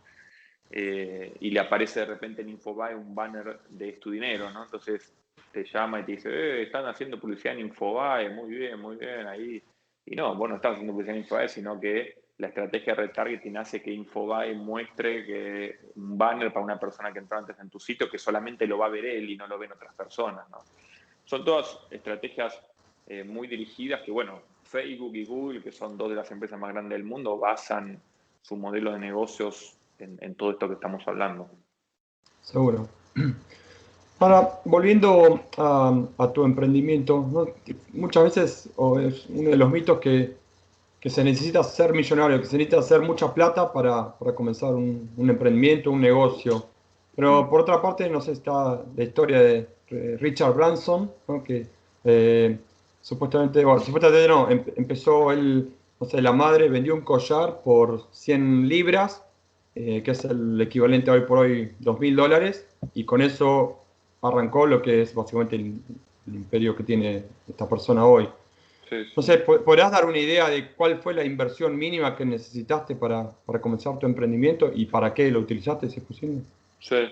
Y le aparece de repente en Infobae un banner de Es tu dinero, ¿no? Entonces te llama y te dice, están haciendo publicidad en Infobae, muy bien, ahí. Y no, vos no estás haciendo publicidad en Infobae, sino que la estrategia de retargeting hace que Infobae muestre que un banner para una persona que entró antes en tu sitio, que solamente lo va a ver él y no lo ven otras personas, ¿no? Son todas estrategias muy dirigidas que, bueno, Facebook y Google, que son dos de las empresas más grandes del mundo, basan su modelo de negocios en todo esto que estamos hablando. Seguro. Ahora, volviendo a tu emprendimiento, ¿no? Muchas veces es uno de los mitos que se necesita ser millonario, que se necesita hacer mucha plata para comenzar un emprendimiento, un negocio. Pero por otra parte, no sé, está la historia de Richard Branson, ¿no? Que supuestamente no, empezó él, no sé, la madre vendió un collar por 100 libras, que es el equivalente hoy por hoy $2.000, y con eso arrancó lo que es básicamente el imperio que tiene esta persona hoy. Sí. No sé, ¿podrás dar una idea de cuál fue la inversión mínima que necesitaste para comenzar tu emprendimiento y para qué lo utilizaste, si es posible? Sí.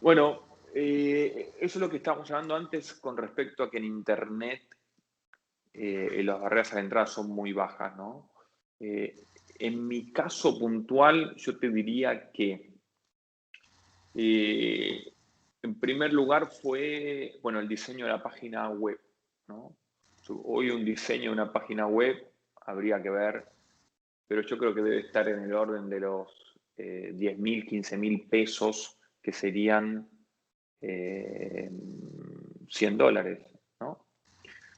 Bueno, eso es lo que estábamos hablando antes con respecto a que en Internet las barreras a la entrada son muy bajas, ¿no? En mi caso puntual, yo te diría que en primer lugar fue, bueno, el diseño de la página web, ¿no? Hoy un diseño de una página web habría que ver, pero yo creo que debe estar en el orden de los 10.000, 15.000 pesos, que serían $100, ¿no?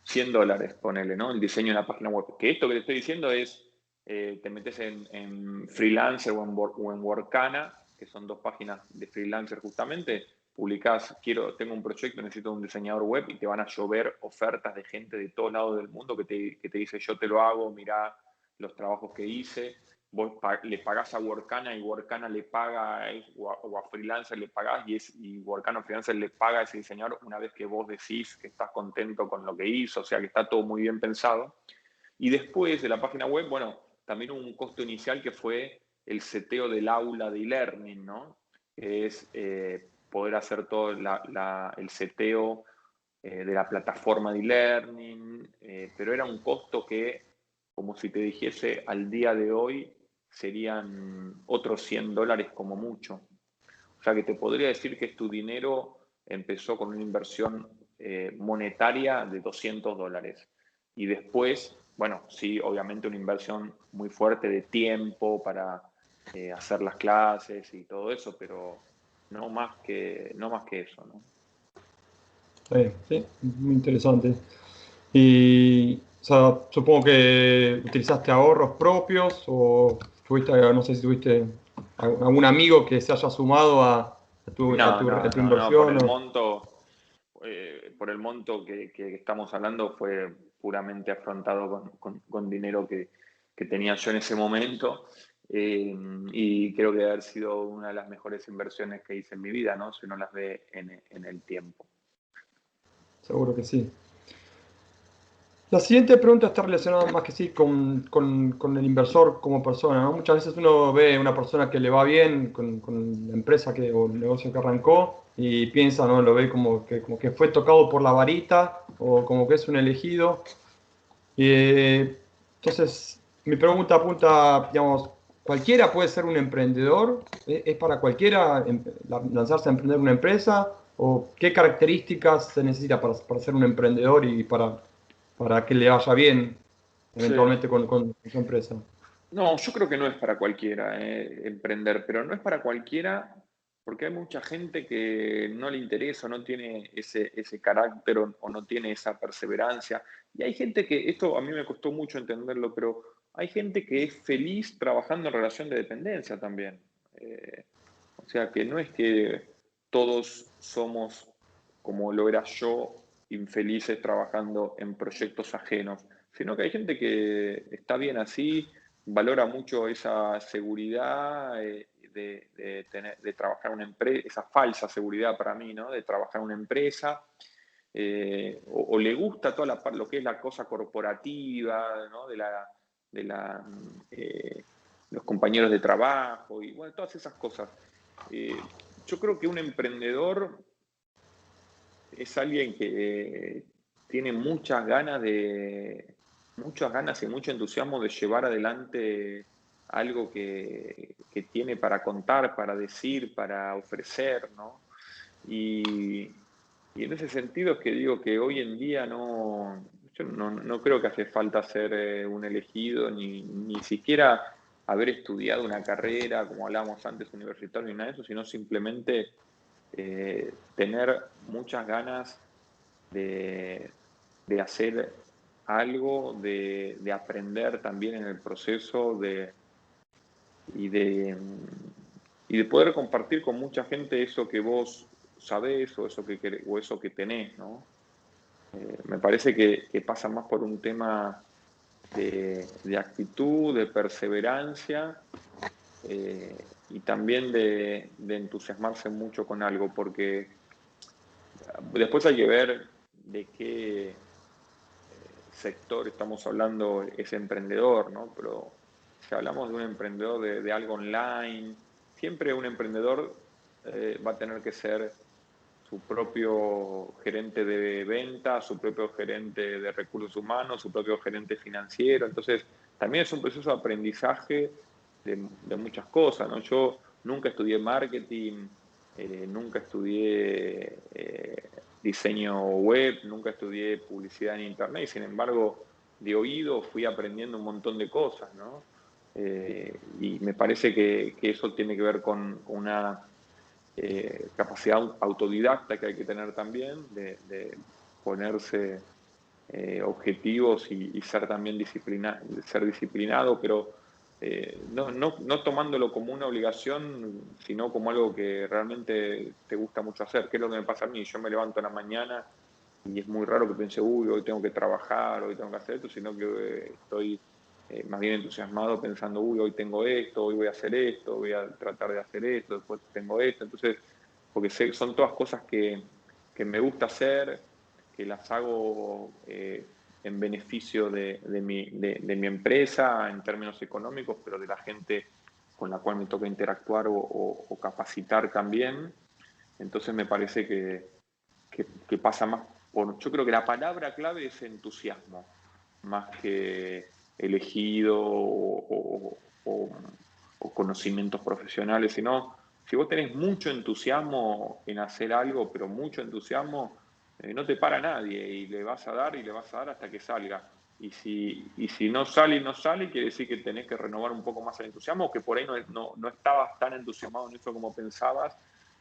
$100, ponele, ¿no? El diseño de una página web. Que esto que te estoy diciendo es, te metes en Freelancer o en Workana, que son dos páginas de freelancer justamente, publicás, tengo un proyecto, necesito un diseñador web, y te van a llover ofertas de gente de todos lados del mundo que te dice, yo te lo hago, mirá los trabajos que hice. Vos le pagás a Workana y Workana le paga, o a Freelancer le pagás, y Workana o Freelancer le paga a ese diseñador una vez que vos decís que estás contento con lo que hizo, o sea que está todo muy bien pensado. Y después de la página web, bueno, también hubo un costo inicial que fue el seteo del aula de e-learning, ¿no? Que es poder hacer todo el seteo de la plataforma de e-learning, pero era un costo que, como si te dijese, al día de hoy serían otros $100 como mucho. O sea que te podría decir que tu dinero empezó con una inversión monetaria de $200. Y después, bueno, sí, obviamente una inversión muy fuerte de tiempo para hacer las clases y todo eso, pero no más que eso, ¿no? Sí, muy interesante. Y, o sea, supongo que utilizaste ahorros propios o no sé si tuviste algún amigo que se haya sumado a tu No, inversión? Por el monto que estamos hablando fue puramente afrontado con dinero que tenía yo en ese momento. Y creo que debe haber sido una de las mejores inversiones que hice en mi vida, ¿no? Si uno las ve en el tiempo. Seguro que sí. La siguiente pregunta está relacionada más que sí con el inversor como persona, ¿no? Muchas veces uno ve una persona que le va bien con la empresa o el negocio que arrancó y piensa, ¿no? Lo ve como que fue tocado por la varita o como que es un elegido. Entonces, mi pregunta apunta, digamos, ¿cualquiera puede ser un emprendedor? ¿Es para cualquiera lanzarse a emprender una empresa? ¿O qué características se necesita para ser un emprendedor y para que le vaya bien Sí. eventualmente con su empresa? No, yo creo que no es para cualquiera emprender, pero no es para cualquiera porque hay mucha gente que no le interesa, o no tiene ese carácter o no tiene esa perseverancia. Y hay gente que, esto a mí me costó mucho entenderlo, pero hay gente que es feliz trabajando en relación de dependencia también. O sea, que no es que todos somos, como lo era yo, infelices trabajando en proyectos ajenos, sino que hay gente que está bien así, valora mucho esa seguridad de trabajar en una empresa, esa falsa seguridad para mí, ¿no? De trabajar en una empresa, o le gusta toda lo que es la cosa corporativa, ¿no? De la, los compañeros de trabajo y bueno, todas esas cosas. Yo creo que un emprendedor es alguien que tiene muchas ganas y mucho entusiasmo de llevar adelante algo que tiene para contar, para decir, para ofrecer, ¿no? Y en ese sentido es que digo que hoy en día yo no creo que hace falta ser un elegido, ni siquiera haber estudiado una carrera, como hablábamos antes, universitario, ni nada de eso, sino simplemente tener muchas ganas de, de hacer algo, de aprender también en el proceso y, de, y de poder compartir con mucha gente eso que vos sabés o eso que tenés, ¿no? Me parece que pasa más por un tema de actitud, de perseverancia y también de entusiasmarse mucho con algo, porque después hay que ver de qué sector estamos hablando ese emprendedor, ¿no? Pero si hablamos de un emprendedor de algo online, siempre un emprendedor va a tener que ser su propio gerente de venta, su propio gerente de recursos humanos, su propio gerente financiero. Entonces, también es un proceso de aprendizaje de muchas cosas, ¿no? Yo nunca estudié marketing, nunca estudié diseño web, nunca estudié publicidad en internet, y sin embargo, de oído fui aprendiendo un montón de cosas, ¿no? Y me parece que eso tiene que ver con una capacidad autodidacta que hay que tener también, de ponerse objetivos y ser también ser disciplinado, pero no tomándolo como una obligación, sino como algo que realmente te gusta mucho hacer. ¿Qué es lo que me pasa a mí? Yo me levanto en la mañana y es muy raro que piense, uy, hoy tengo que trabajar, hoy tengo que hacer esto, sino que estoy más bien entusiasmado pensando, uy, hoy tengo esto, hoy voy a hacer esto, voy a tratar de hacer esto, después tengo esto. Entonces, porque son todas cosas que me gusta hacer, que las hago en beneficio de mi empresa en términos económicos, pero de la gente con la cual me toca interactuar o capacitar también. Entonces me parece que pasa más por... Yo creo que la palabra clave es entusiasmo, más que elegido o conocimientos profesionales, sino si vos tenés mucho entusiasmo en hacer algo, pero mucho entusiasmo, no te para nadie y le vas a dar y le vas a dar hasta que salga. Y si no sale y no sale, quiere decir que tenés que renovar un poco más el entusiasmo, que por ahí no estabas tan entusiasmado en eso como pensabas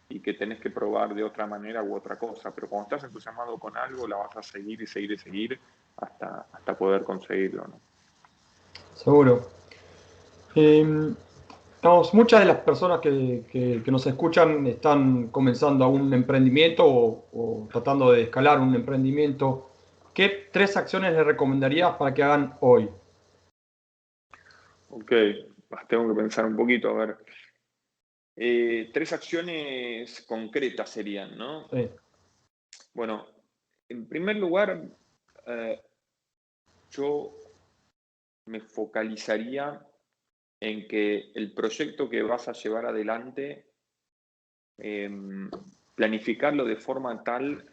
y que tenés que probar de otra manera u otra cosa. Pero cuando estás entusiasmado con algo, la vas a seguir y seguir y seguir hasta poder conseguirlo, ¿no? Seguro. Vamos, muchas de las personas que nos escuchan están comenzando un emprendimiento o tratando de escalar un emprendimiento. ¿Qué 3 acciones les recomendarías para que hagan hoy? Ok, tengo que pensar un poquito, a ver. 3 acciones concretas serían, ¿no? Sí. Bueno, en primer lugar, eh, yo me focalizaría en que el proyecto que vas a llevar adelante, planificarlo de forma tal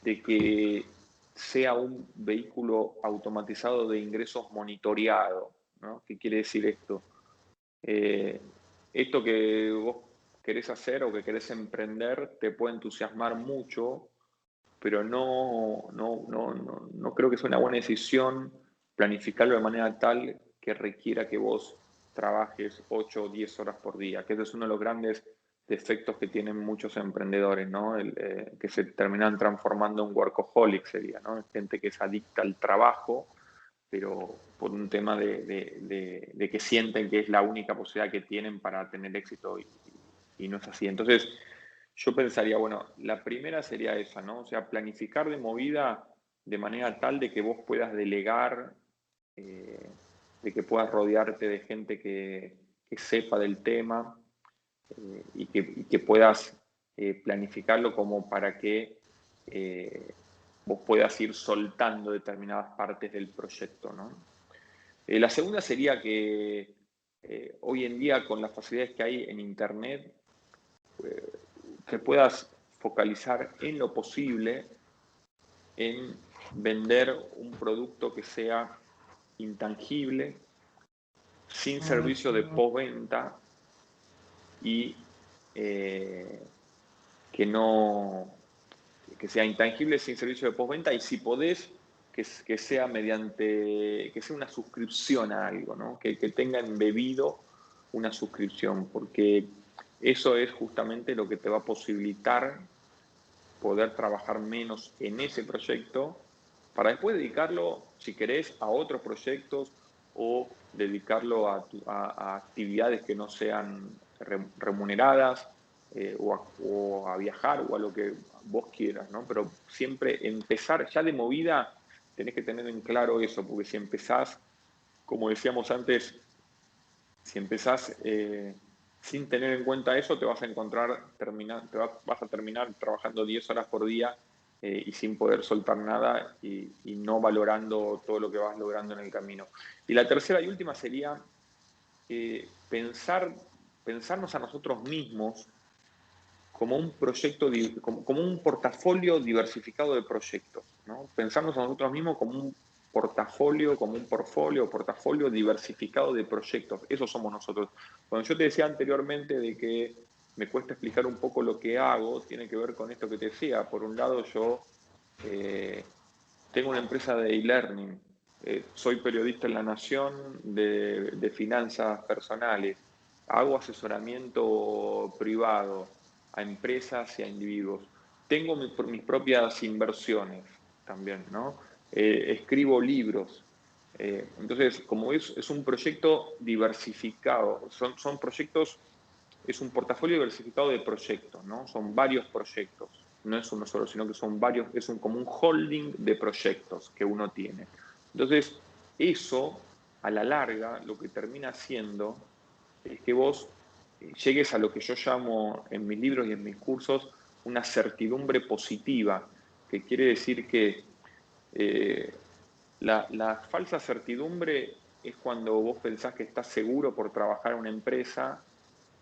de que sea un vehículo automatizado de ingresos monitoreado, ¿no? ¿Qué quiere decir esto? Eh, Esto que vos querés hacer o que querés emprender te puede entusiasmar mucho, pero no creo que sea una buena decisión planificarlo de manera tal que requiera que vos trabajes 8 o 10 horas por día, que ese es uno de los grandes defectos que tienen muchos emprendedores, ¿no? Que se terminan transformando en workaholic sería, ¿no? Gente que es adicta al trabajo, pero por un tema de que sienten que es la única posibilidad que tienen para tener éxito y no es así. Entonces, yo pensaría, bueno, la primera sería esa, ¿no? O sea, planificar de movida de manera tal de que vos puedas delegar, de que puedas rodearte de gente que sepa del tema, y que puedas planificarlo como para que vos puedas ir soltando determinadas partes del proyecto, ¿no? La segunda sería que hoy en día, con las facilidades que hay en Internet, te puedas focalizar en lo posible en vender un producto que sea intangible, sin servicio de postventa y que no que sea intangible sin servicio de postventa, y si podés que sea mediante que sea una suscripción a algo, ¿no? Que tenga embebido una suscripción, porque eso es justamente lo que te va a posibilitar poder trabajar menos en ese proyecto para después dedicarlo, si querés, a otros proyectos o dedicarlo a actividades que no sean remuneradas, o a viajar o a lo que vos quieras, ¿no? Pero siempre empezar ya de movida, tenés que tener en claro eso, porque si empezás, como decíamos antes, si empezás sin tener en cuenta eso, te vas a encontrar, vas a terminar trabajando 10 horas por día, y sin poder soltar nada y no valorando todo lo que vas logrando en el camino. Y la tercera y última sería pensarnos a nosotros mismos como un proyecto, como un portafolio diversificado de proyectos, ¿no? Pensarnos a nosotros mismos como un portafolio diversificado de proyectos. Eso somos nosotros. Cuando yo te decía anteriormente de que me cuesta explicar un poco lo que hago, tiene que ver con esto que te decía. Por un lado, yo tengo una empresa de e-learning, soy periodista en La Nación de finanzas personales, hago asesoramiento privado a empresas y a individuos, tengo mis propias inversiones también, ¿no? Escribo libros. Entonces, como es un proyecto diversificado, son proyectos, es un portafolio diversificado de proyectos, ¿no? Son varios proyectos, no es uno solo, sino que son varios, como un holding de proyectos que uno tiene. Entonces, eso, a la larga, lo que termina haciendo es que vos llegues a lo que yo llamo en mis libros y en mis cursos una certidumbre positiva, que quiere decir que la falsa certidumbre es cuando vos pensás que estás seguro por trabajar en una empresa,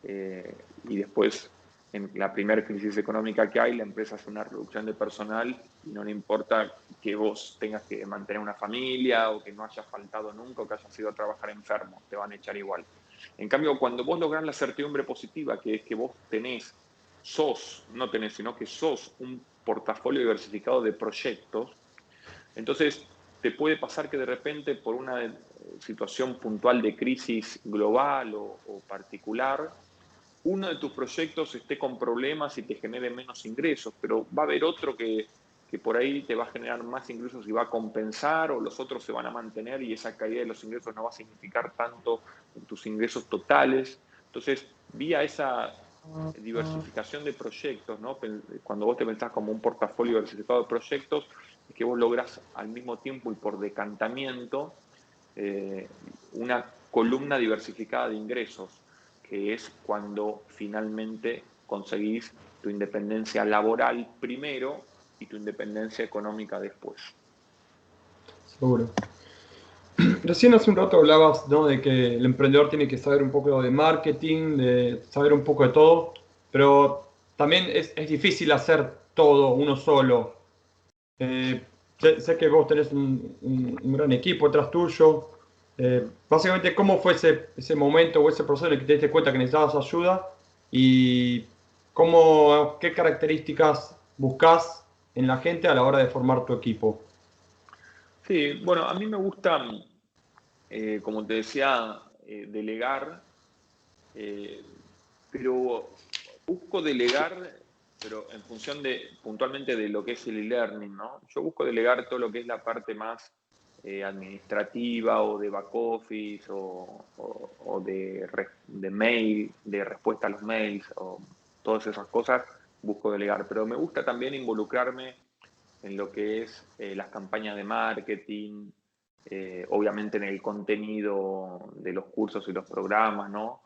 y después, en la primera crisis económica que hay, la empresa hace una reducción de personal y no le importa que vos tengas que mantener una familia o que no hayas faltado nunca o que hayas ido a trabajar enfermo, te van a echar igual. En cambio, cuando vos lográs la certidumbre positiva, que es que vos sino que sos un portafolio diversificado de proyectos, entonces te puede pasar que de repente por una situación puntual de crisis global o particular, uno de tus proyectos esté con problemas y te genere menos ingresos, pero va a haber otro que que por ahí te va a generar más ingresos y va a compensar, o los otros se van a mantener y esa caída de los ingresos no va a significar tanto en tus ingresos totales. Entonces, vía esa diversificación de proyectos, ¿no? Cuando vos te pensás como un portafolio diversificado de proyectos, es que vos lográs al mismo tiempo y por decantamiento una columna diversificada de ingresos, que es cuando finalmente conseguís tu independencia laboral primero y tu independencia económica después. Seguro. Recién hace un rato hablabas, ¿no?, de que el emprendedor tiene que saber un poco de marketing, de saber un poco de todo, pero también es difícil hacer todo uno solo. Sé que vos tenés un gran equipo detrás tuyo. Básicamente, ¿cómo fue ese momento o ese proceso en el que te diste cuenta que necesitabas ayuda? Y qué características buscas en la gente a la hora de formar tu equipo. Sí, bueno, a mí me gusta, como te decía, delegar, pero busco delegar, pero en función puntualmente de lo que es el e-learning, ¿no? Yo busco delegar todo lo que es la parte más administrativa o de back office o de mail, de respuesta a los mails o todas esas cosas, busco delegar. Pero me gusta también involucrarme en lo que es las campañas de marketing, obviamente en el contenido de los cursos y los programas, ¿no?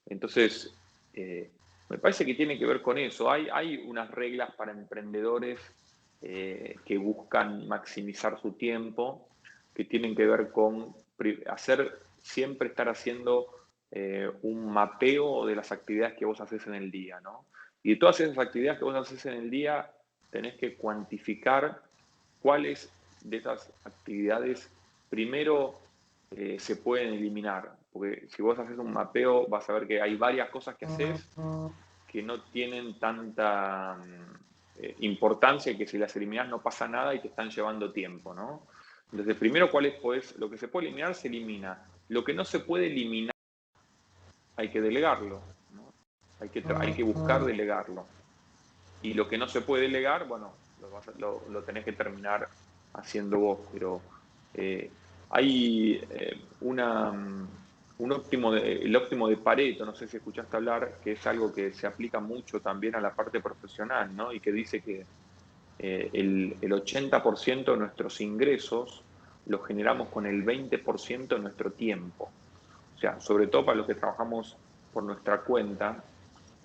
Entonces, me parece que tiene que ver con eso. Hay unas reglas para emprendedores que buscan maximizar su tiempo, que tienen que ver con siempre estar haciendo un mapeo de las actividades que vos haces en el día, ¿no? Y de todas esas actividades que vos haces en el día, tenés que cuantificar cuáles de esas actividades primero se pueden eliminar. Porque si vos haces un mapeo, vas a ver que hay varias cosas que haces que no tienen tanta importancia y que si las eliminás no pasa nada y te están llevando tiempo, ¿no? Entonces, primero, lo que se puede eliminar, se elimina. Lo que no se puede eliminar, hay que delegarlo, ¿no? Hay que buscar delegarlo. Y lo que no se puede delegar, bueno, lo tenés que terminar haciendo vos. Pero hay el óptimo de Pareto, no sé si escuchaste hablar, que es algo que se aplica mucho también a la parte profesional, ¿no? Y que dice que el 80% de nuestros ingresos los generamos con el 20% de nuestro tiempo. O sea, sobre todo para los que trabajamos por nuestra cuenta,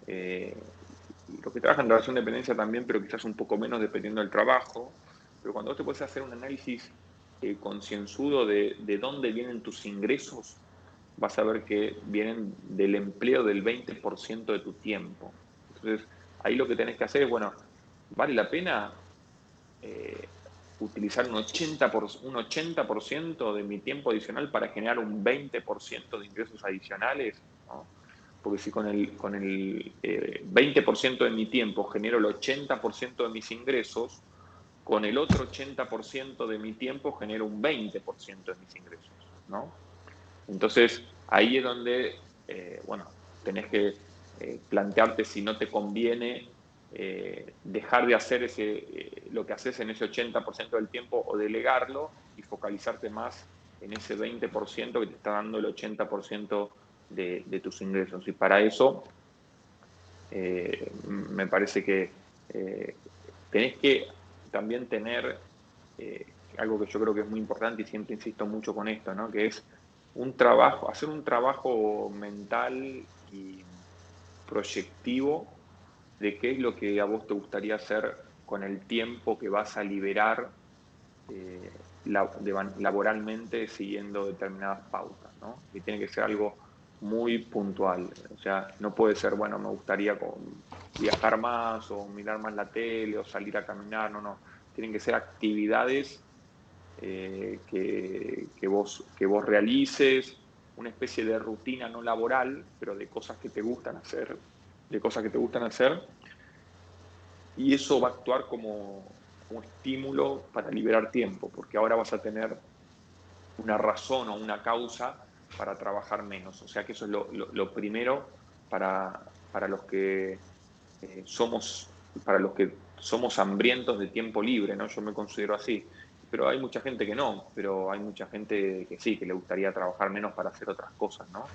los que trabajan en relación de dependencia también, pero quizás un poco menos dependiendo del trabajo. Pero cuando vos te puedes hacer un análisis concienzudo de dónde vienen tus ingresos, vas a ver que vienen del empleo del 20% de tu tiempo. Entonces, ahí lo que tenés que hacer es, bueno, ¿vale la pena utilizar un 80% de mi tiempo adicional para generar un 20% de ingresos adicionales? ¿No? Porque si con el 20% de mi tiempo genero el 80% de mis ingresos, con el otro 80% de mi tiempo genero un 20% de mis ingresos, ¿no? Entonces, ahí es donde, bueno, tenés que plantearte si no te conviene dejar de hacer lo que haces en ese 80% del tiempo o delegarlo y focalizarte más en ese 20% que te está dando el 80% de tus ingresos. Y para eso, me parece que tenés que también tener algo que yo creo que es muy importante y siempre insisto mucho con esto, ¿no? Que es hacer un trabajo mental y proyectivo de qué es lo que a vos te gustaría hacer con el tiempo que vas a liberar laboralmente siguiendo determinadas pautas, ¿no? Y tiene que ser algo muy puntual. O sea, no puede ser, bueno, me gustaría viajar más o mirar más la tele o salir a caminar, no. Tienen que ser actividades que vos realices, una especie de rutina no laboral, pero de cosas que te gustan hacer, y eso va a actuar como estímulo para liberar tiempo, porque ahora vas a tener una razón o una causa para trabajar menos. O sea que eso es lo primero para los que somos hambrientos de tiempo libre, ¿no? Yo me considero así. Pero hay mucha gente que no, pero hay mucha gente que sí, que le gustaría trabajar menos para hacer otras cosas, ¿no?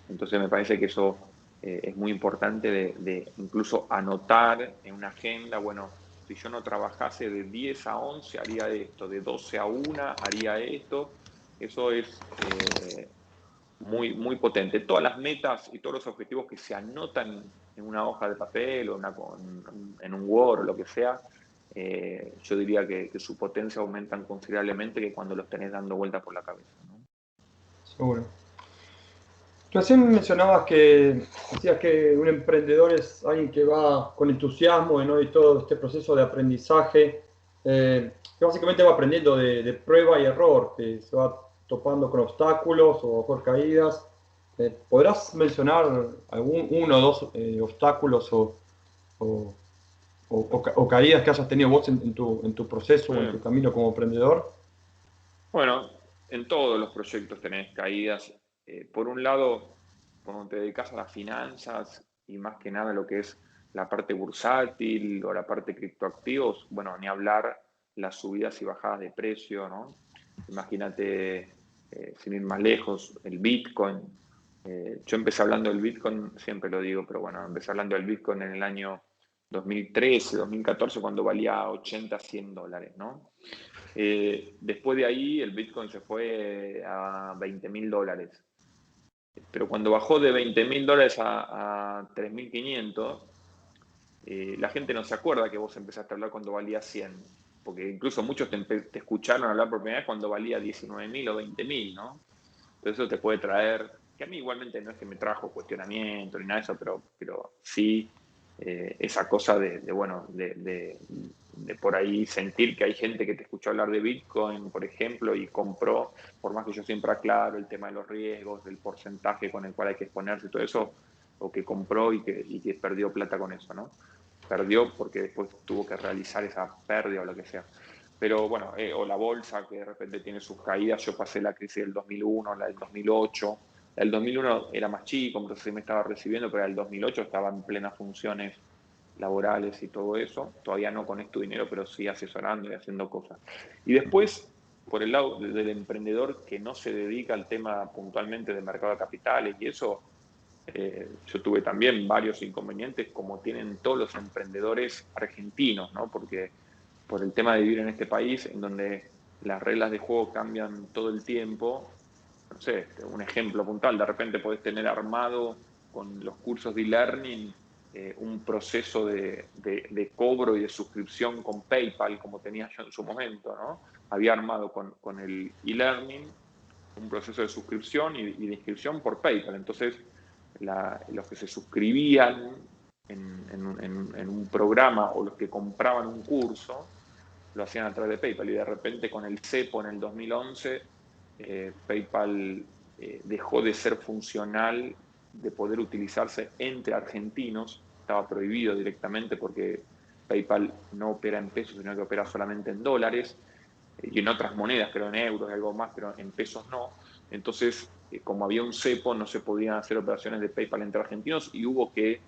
Entonces me parece que eso es muy importante de incluso anotar en una agenda, bueno, si yo no trabajase de 10 a 11 haría esto, de 12 a 1 haría esto. Eso es muy potente. Todas las metas y todos los objetivos que se anotan en una hoja de papel o en un Word o lo que sea, yo diría que su potencia aumentan considerablemente que cuando los tenés dando vuelta por la cabeza, ¿no? Seguro. Recién mencionabas que decías que un emprendedor es alguien que va con entusiasmo, ¿no? Y todo este proceso de aprendizaje, que básicamente va aprendiendo de prueba y error, que se va topando con obstáculos o por caídas. ¿Podrás mencionar uno o dos obstáculos o caídas que hayas tenido vos en tu proceso o en tu camino como emprendedor? Bueno, en todos los proyectos tenés caídas. Por un lado, cuando te dedicas a las finanzas y más que nada lo que es la parte bursátil o la parte criptoactivos, bueno, ni hablar las subidas y bajadas de precio, ¿no? Imagínate, sin ir más lejos, el Bitcoin. Yo empecé hablando del Bitcoin, siempre lo digo, pero bueno, empecé hablando del Bitcoin en el año 2013, 2014, cuando valía 80, 100 dólares, ¿no? Después de ahí el Bitcoin se fue a 20.000 dólares. Pero cuando bajó de 20.000 dólares a 3.500, la gente no se acuerda que vos empezaste a hablar cuando valía 100. Porque incluso muchos te escucharon hablar por primera vez cuando valía 19.000 o 20.000, ¿no? Entonces eso te puede traer, que a mí igualmente no es que me trajo cuestionamiento ni nada de eso, pero sí esa cosa de por ahí sentir que hay gente que te escuchó hablar de Bitcoin, por ejemplo, y compró, por más que yo siempre aclaro el tema de los riesgos, del porcentaje con el cual hay que exponerse y todo eso, o que compró y que perdió plata con eso, ¿no? Perdió porque después tuvo que realizar esa pérdida o lo que sea. Pero bueno, o la bolsa que de repente tiene sus caídas. Yo pasé la crisis del 2001, la del 2008. La del 2001 era más chico, entonces me estaba recibiendo, pero la del 2008 estaba en plenas funciones laborales y todo eso. Todavía no con esto dinero, pero sí asesorando y haciendo cosas. Y después, por el lado del emprendedor que no se dedica al tema puntualmente de mercado de capitales y eso, yo tuve también varios inconvenientes como tienen todos los emprendedores argentinos, ¿no? Porque por el tema de vivir en este país en donde las reglas de juego cambian todo el tiempo. No sé, un ejemplo puntual, de repente podés tener armado con los cursos de e-learning un proceso de cobro y de suscripción con PayPal, como tenía yo en su momento, ¿no? Había armado con el e-learning un proceso de suscripción y de inscripción por PayPal. Entonces, los que se suscribían en un programa o los que compraban un curso lo hacían a través de PayPal, y de repente con el cepo en el 2011 PayPal dejó de ser funcional, de poder utilizarse entre argentinos. Estaba prohibido directamente porque PayPal no opera en pesos, sino que opera solamente en dólares y en otras monedas, creo en euros y algo más, pero en pesos no. Entonces, como había un cepo, no se podían hacer operaciones de PayPal entre argentinos y hubo que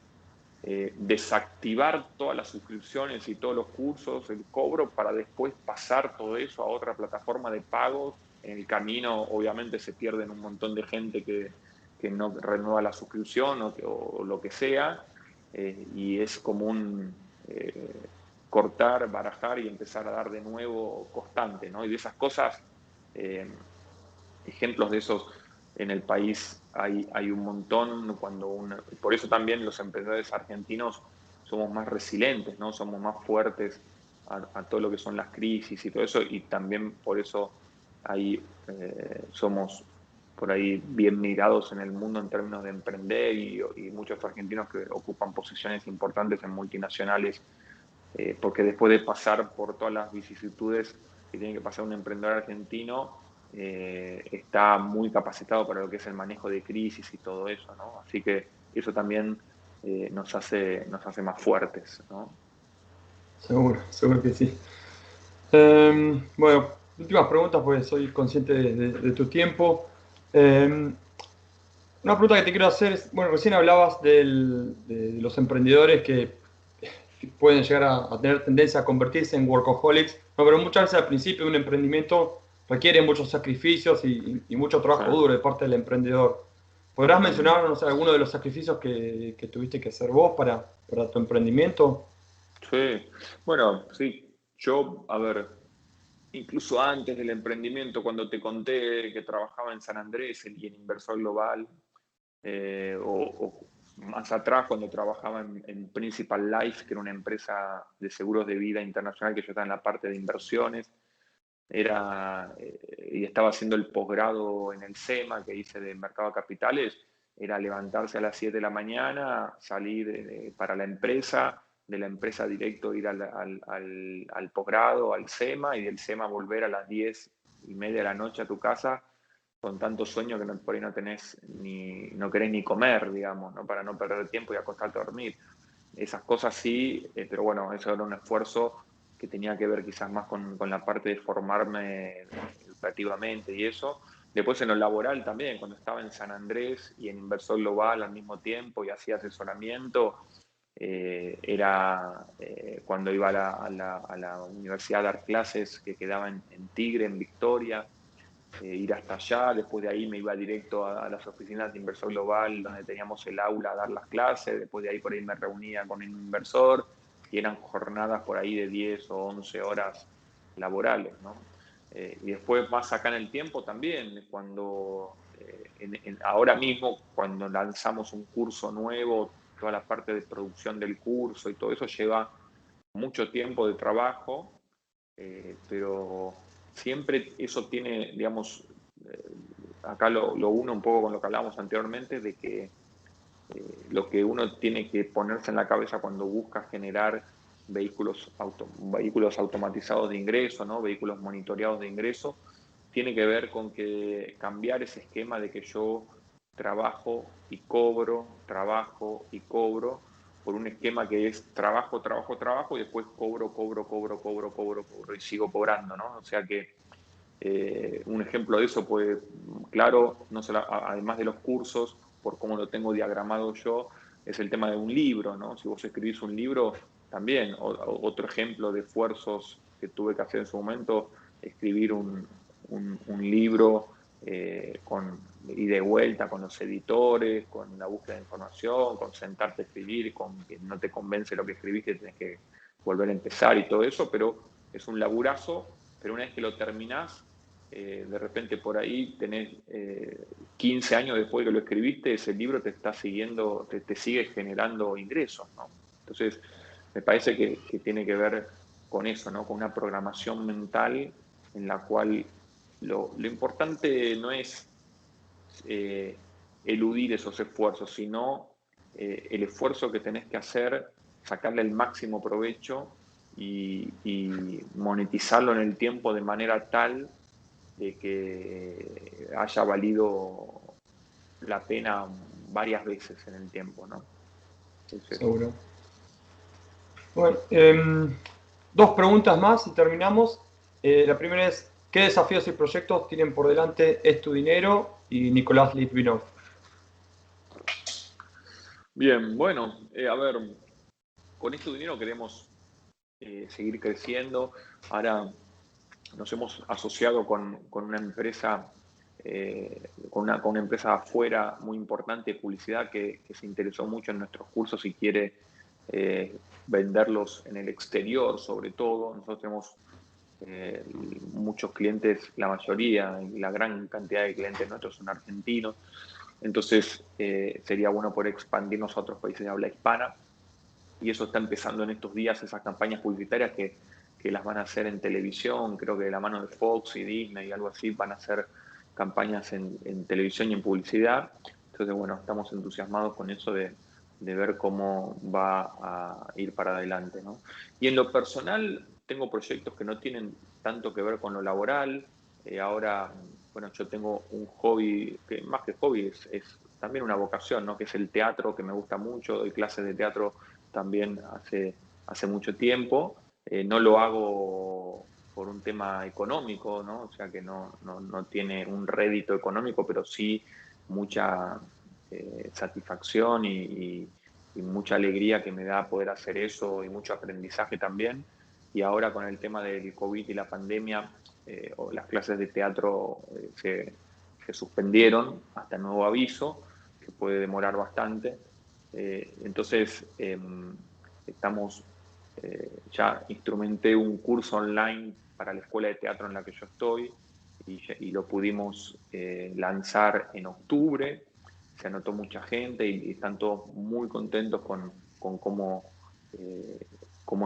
desactivar todas las suscripciones y todos los cursos, el cobro, para después pasar todo eso a otra plataforma de pagos. En el camino, obviamente, se pierden un montón de gente que no renueva la suscripción o lo que sea, y es común cortar, barajar y empezar a dar de nuevo constante, ¿no? Y de esas cosas, ejemplos de esos en el país hay un montón. Por eso también los emprendedores argentinos somos más resilientes, ¿no? Somos más fuertes a todo lo que son las crisis y todo eso, y también por eso somos por ahí bien mirados en el mundo en términos de emprender, y muchos argentinos que ocupan posiciones importantes en multinacionales, porque después de pasar por todas las vicisitudes que tiene que pasar un emprendedor argentino, está muy capacitado para lo que es el manejo de crisis y todo eso, ¿no? Así que eso también nos hace más fuertes, ¿no? Seguro que sí. Bueno, últimas preguntas, pues soy consciente de tu tiempo. Una pregunta que te quiero hacer es, bueno, recién hablabas de los emprendedores que pueden llegar a tener tendencia a convertirse en workaholics, no, pero muchas veces al principio de un emprendimiento requiere muchos sacrificios y mucho trabajo Sí, duro de parte del emprendedor. ¿Podrás totalmente. mencionar, no sé, alguno de los sacrificios que tuviste que hacer vos para tu emprendimiento? Sí, bueno, sí, yo, a ver, incluso antes del emprendimiento, cuando te conté que trabajaba en San Andrés y en Inversor Global, o más atrás cuando trabajaba en Principal Life, que era una empresa de seguros de vida internacional que yo estaba en la parte de inversiones, y estaba haciendo el posgrado en el SEMA que hice de Mercado de Capitales, era levantarse a las 7 de la mañana, salir para la empresa, de la empresa directo ir al posgrado, al SEMA, y del SEMA volver a las 10:30 de la noche a tu casa con tanto sueño que por ahí no querés ni comer, digamos, ¿no? Para no perder tiempo y acostarte a dormir. Esas cosas sí, pero bueno, eso era un esfuerzo que tenía que ver quizás más con la parte de formarme educativamente y eso. Después en lo laboral también, cuando estaba en San Andrés y en Inversor Global al mismo tiempo y hacía asesoramiento, cuando iba a la universidad a dar clases que quedaba en Tigre, en Victoria, ir hasta allá, después de ahí me iba directo a las oficinas de Inversor Global, donde teníamos el aula a dar las clases, después de ahí por ahí me reunía con el inversor, y eran jornadas por ahí de 10 o 11 horas laborales, ¿no? Y después más acá en el tiempo también, cuando ahora mismo, cuando lanzamos un curso nuevo, toda la parte de producción del curso y todo eso lleva mucho tiempo de trabajo, pero siempre eso tiene, digamos, acá lo uno un poco con lo que hablábamos anteriormente, de que lo que uno tiene que ponerse en la cabeza cuando busca generar vehículos automatizados de ingreso, ¿no? Vehículos monitoreados de ingreso, tiene que ver con que cambiar ese esquema de que yo trabajo y cobro, por un esquema que es trabajo, trabajo, trabajo y después cobro, cobro, cobro, cobro, cobro, cobro y sigo cobrando, ¿no? O sea que un ejemplo de eso puede, claro, no solo, además de los cursos, por cómo lo tengo diagramado yo, es el tema de un libro, ¿no? Si vos escribís un libro, también, otro ejemplo de esfuerzos que tuve que hacer en su momento, escribir un libro con ida y vuelta con los editores, con la búsqueda de información, con sentarte a escribir, con que no te convence lo que escribiste, tenés que volver a empezar y todo eso, pero es un laburazo, pero una vez que lo terminás, de repente por ahí tenés 15 años después que lo escribiste, ese libro te está siguiendo, te sigue generando ingresos, ¿no? Entonces, me parece que tiene que ver con eso, ¿no? Con una programación mental en la cual lo importante no es eh, eludir esos esfuerzos, sino el esfuerzo que tenés que hacer, sacarle el máximo provecho y monetizarlo en el tiempo de manera tal de que haya valido la pena varias veces en el tiempo, ¿no? Es eso. Seguro. Bueno, dos preguntas más y terminamos. La primera es, ¿qué desafíos y proyectos tienen por delante Es tu Dinero y Nicolás Litvinov? Bien, bueno, a ver, con este dinero queremos seguir creciendo. Ahora nos hemos asociado con una empresa, con una empresa afuera muy importante de publicidad que se interesó mucho en nuestros cursos y quiere venderlos en el exterior, sobre todo. Nosotros tenemos muchos clientes, la mayoría, la gran cantidad de clientes nuestros son argentinos. Entonces, sería bueno poder expandirnos a otros países de habla hispana, y eso está empezando en estos días, esas campañas publicitarias que las van a hacer en televisión, creo que de la mano de Fox y Disney y algo así, van a hacer campañas en televisión y en publicidad. Entonces, bueno, estamos entusiasmados con eso de ver cómo va a ir para adelante, ¿no? Y en lo personal, tengo proyectos que no tienen tanto que ver con lo laboral. Ahora, bueno, yo tengo un hobby, que más que hobby es también una vocación, ¿no? Que es el teatro, que me gusta mucho, doy clases de teatro también hace mucho tiempo. No lo hago por un tema económico, ¿no? O sea que no tiene un rédito económico, pero sí mucha satisfacción y mucha alegría que me da poder hacer eso y mucho aprendizaje también. Y ahora con el tema del COVID y la pandemia, o las clases de teatro se suspendieron hasta nuevo aviso, que puede demorar bastante. Entonces, estamos, ya instrumenté un curso online para la escuela de teatro en la que yo estoy y lo pudimos lanzar en octubre. Se anotó mucha gente y están todos muy contentos con cómo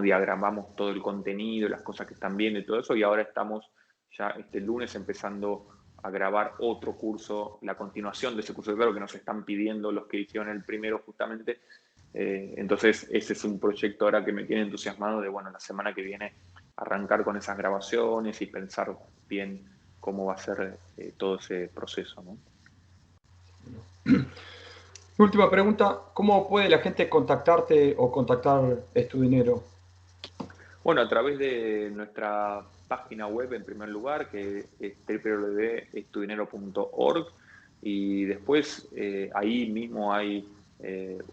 diagramamos todo el contenido, las cosas que están viendo y todo eso. Y ahora estamos ya este lunes empezando a grabar otro curso, la continuación de ese curso de teatro que nos están pidiendo los que hicieron el primero justamente. Entonces ese es un proyecto ahora que me tiene entusiasmado de, bueno, la semana que viene arrancar con esas grabaciones y pensar bien cómo va a ser todo ese proceso, ¿no? Última pregunta, ¿cómo puede la gente contactarte o contactar Estudinero? Bueno, a través de nuestra página web en primer lugar, que es www.estudinero.org, y después ahí mismo hay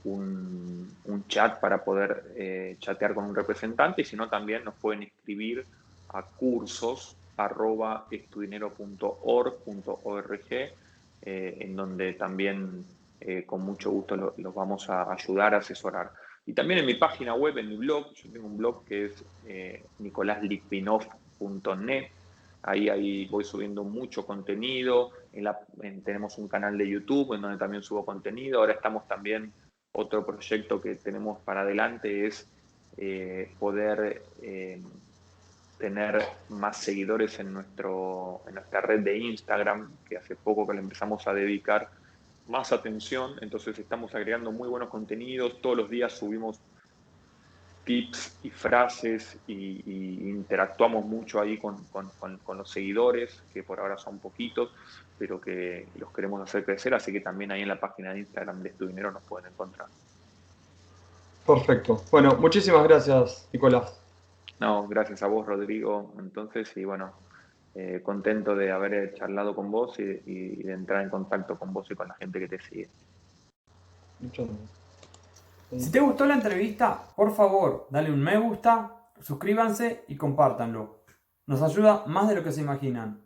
un chat para poder chatear con un representante, y si no también nos pueden escribir a cursos@estudinero.org, en donde también con mucho gusto los vamos a ayudar, a asesorar. Y también en mi página web, en mi blog, yo tengo un blog que es nicolaslitvinoff.net. Ahí voy subiendo mucho contenido. Tenemos un canal de YouTube en donde también subo contenido. Ahora estamos también, otro proyecto que tenemos para adelante es poder tener más seguidores en nuestra red de Instagram, que hace poco que le empezamos a dedicar más atención. Entonces estamos agregando muy buenos contenidos. Todos los días subimos tips y frases y interactuamos mucho ahí con los seguidores, que por ahora son poquitos, pero que los queremos hacer crecer. Así que también ahí en la página de Instagram de Estudinero nos pueden encontrar. Perfecto. Bueno, muchísimas gracias, Nicolás. No, gracias a vos, Rodrigo. Entonces, y bueno, contento de haber charlado con vos y de entrar en contacto con vos y con la gente que te sigue. Muchas gracias. Si te gustó la entrevista, por favor, dale un me gusta, suscríbanse y compártanlo. Nos ayuda más de lo que se imaginan.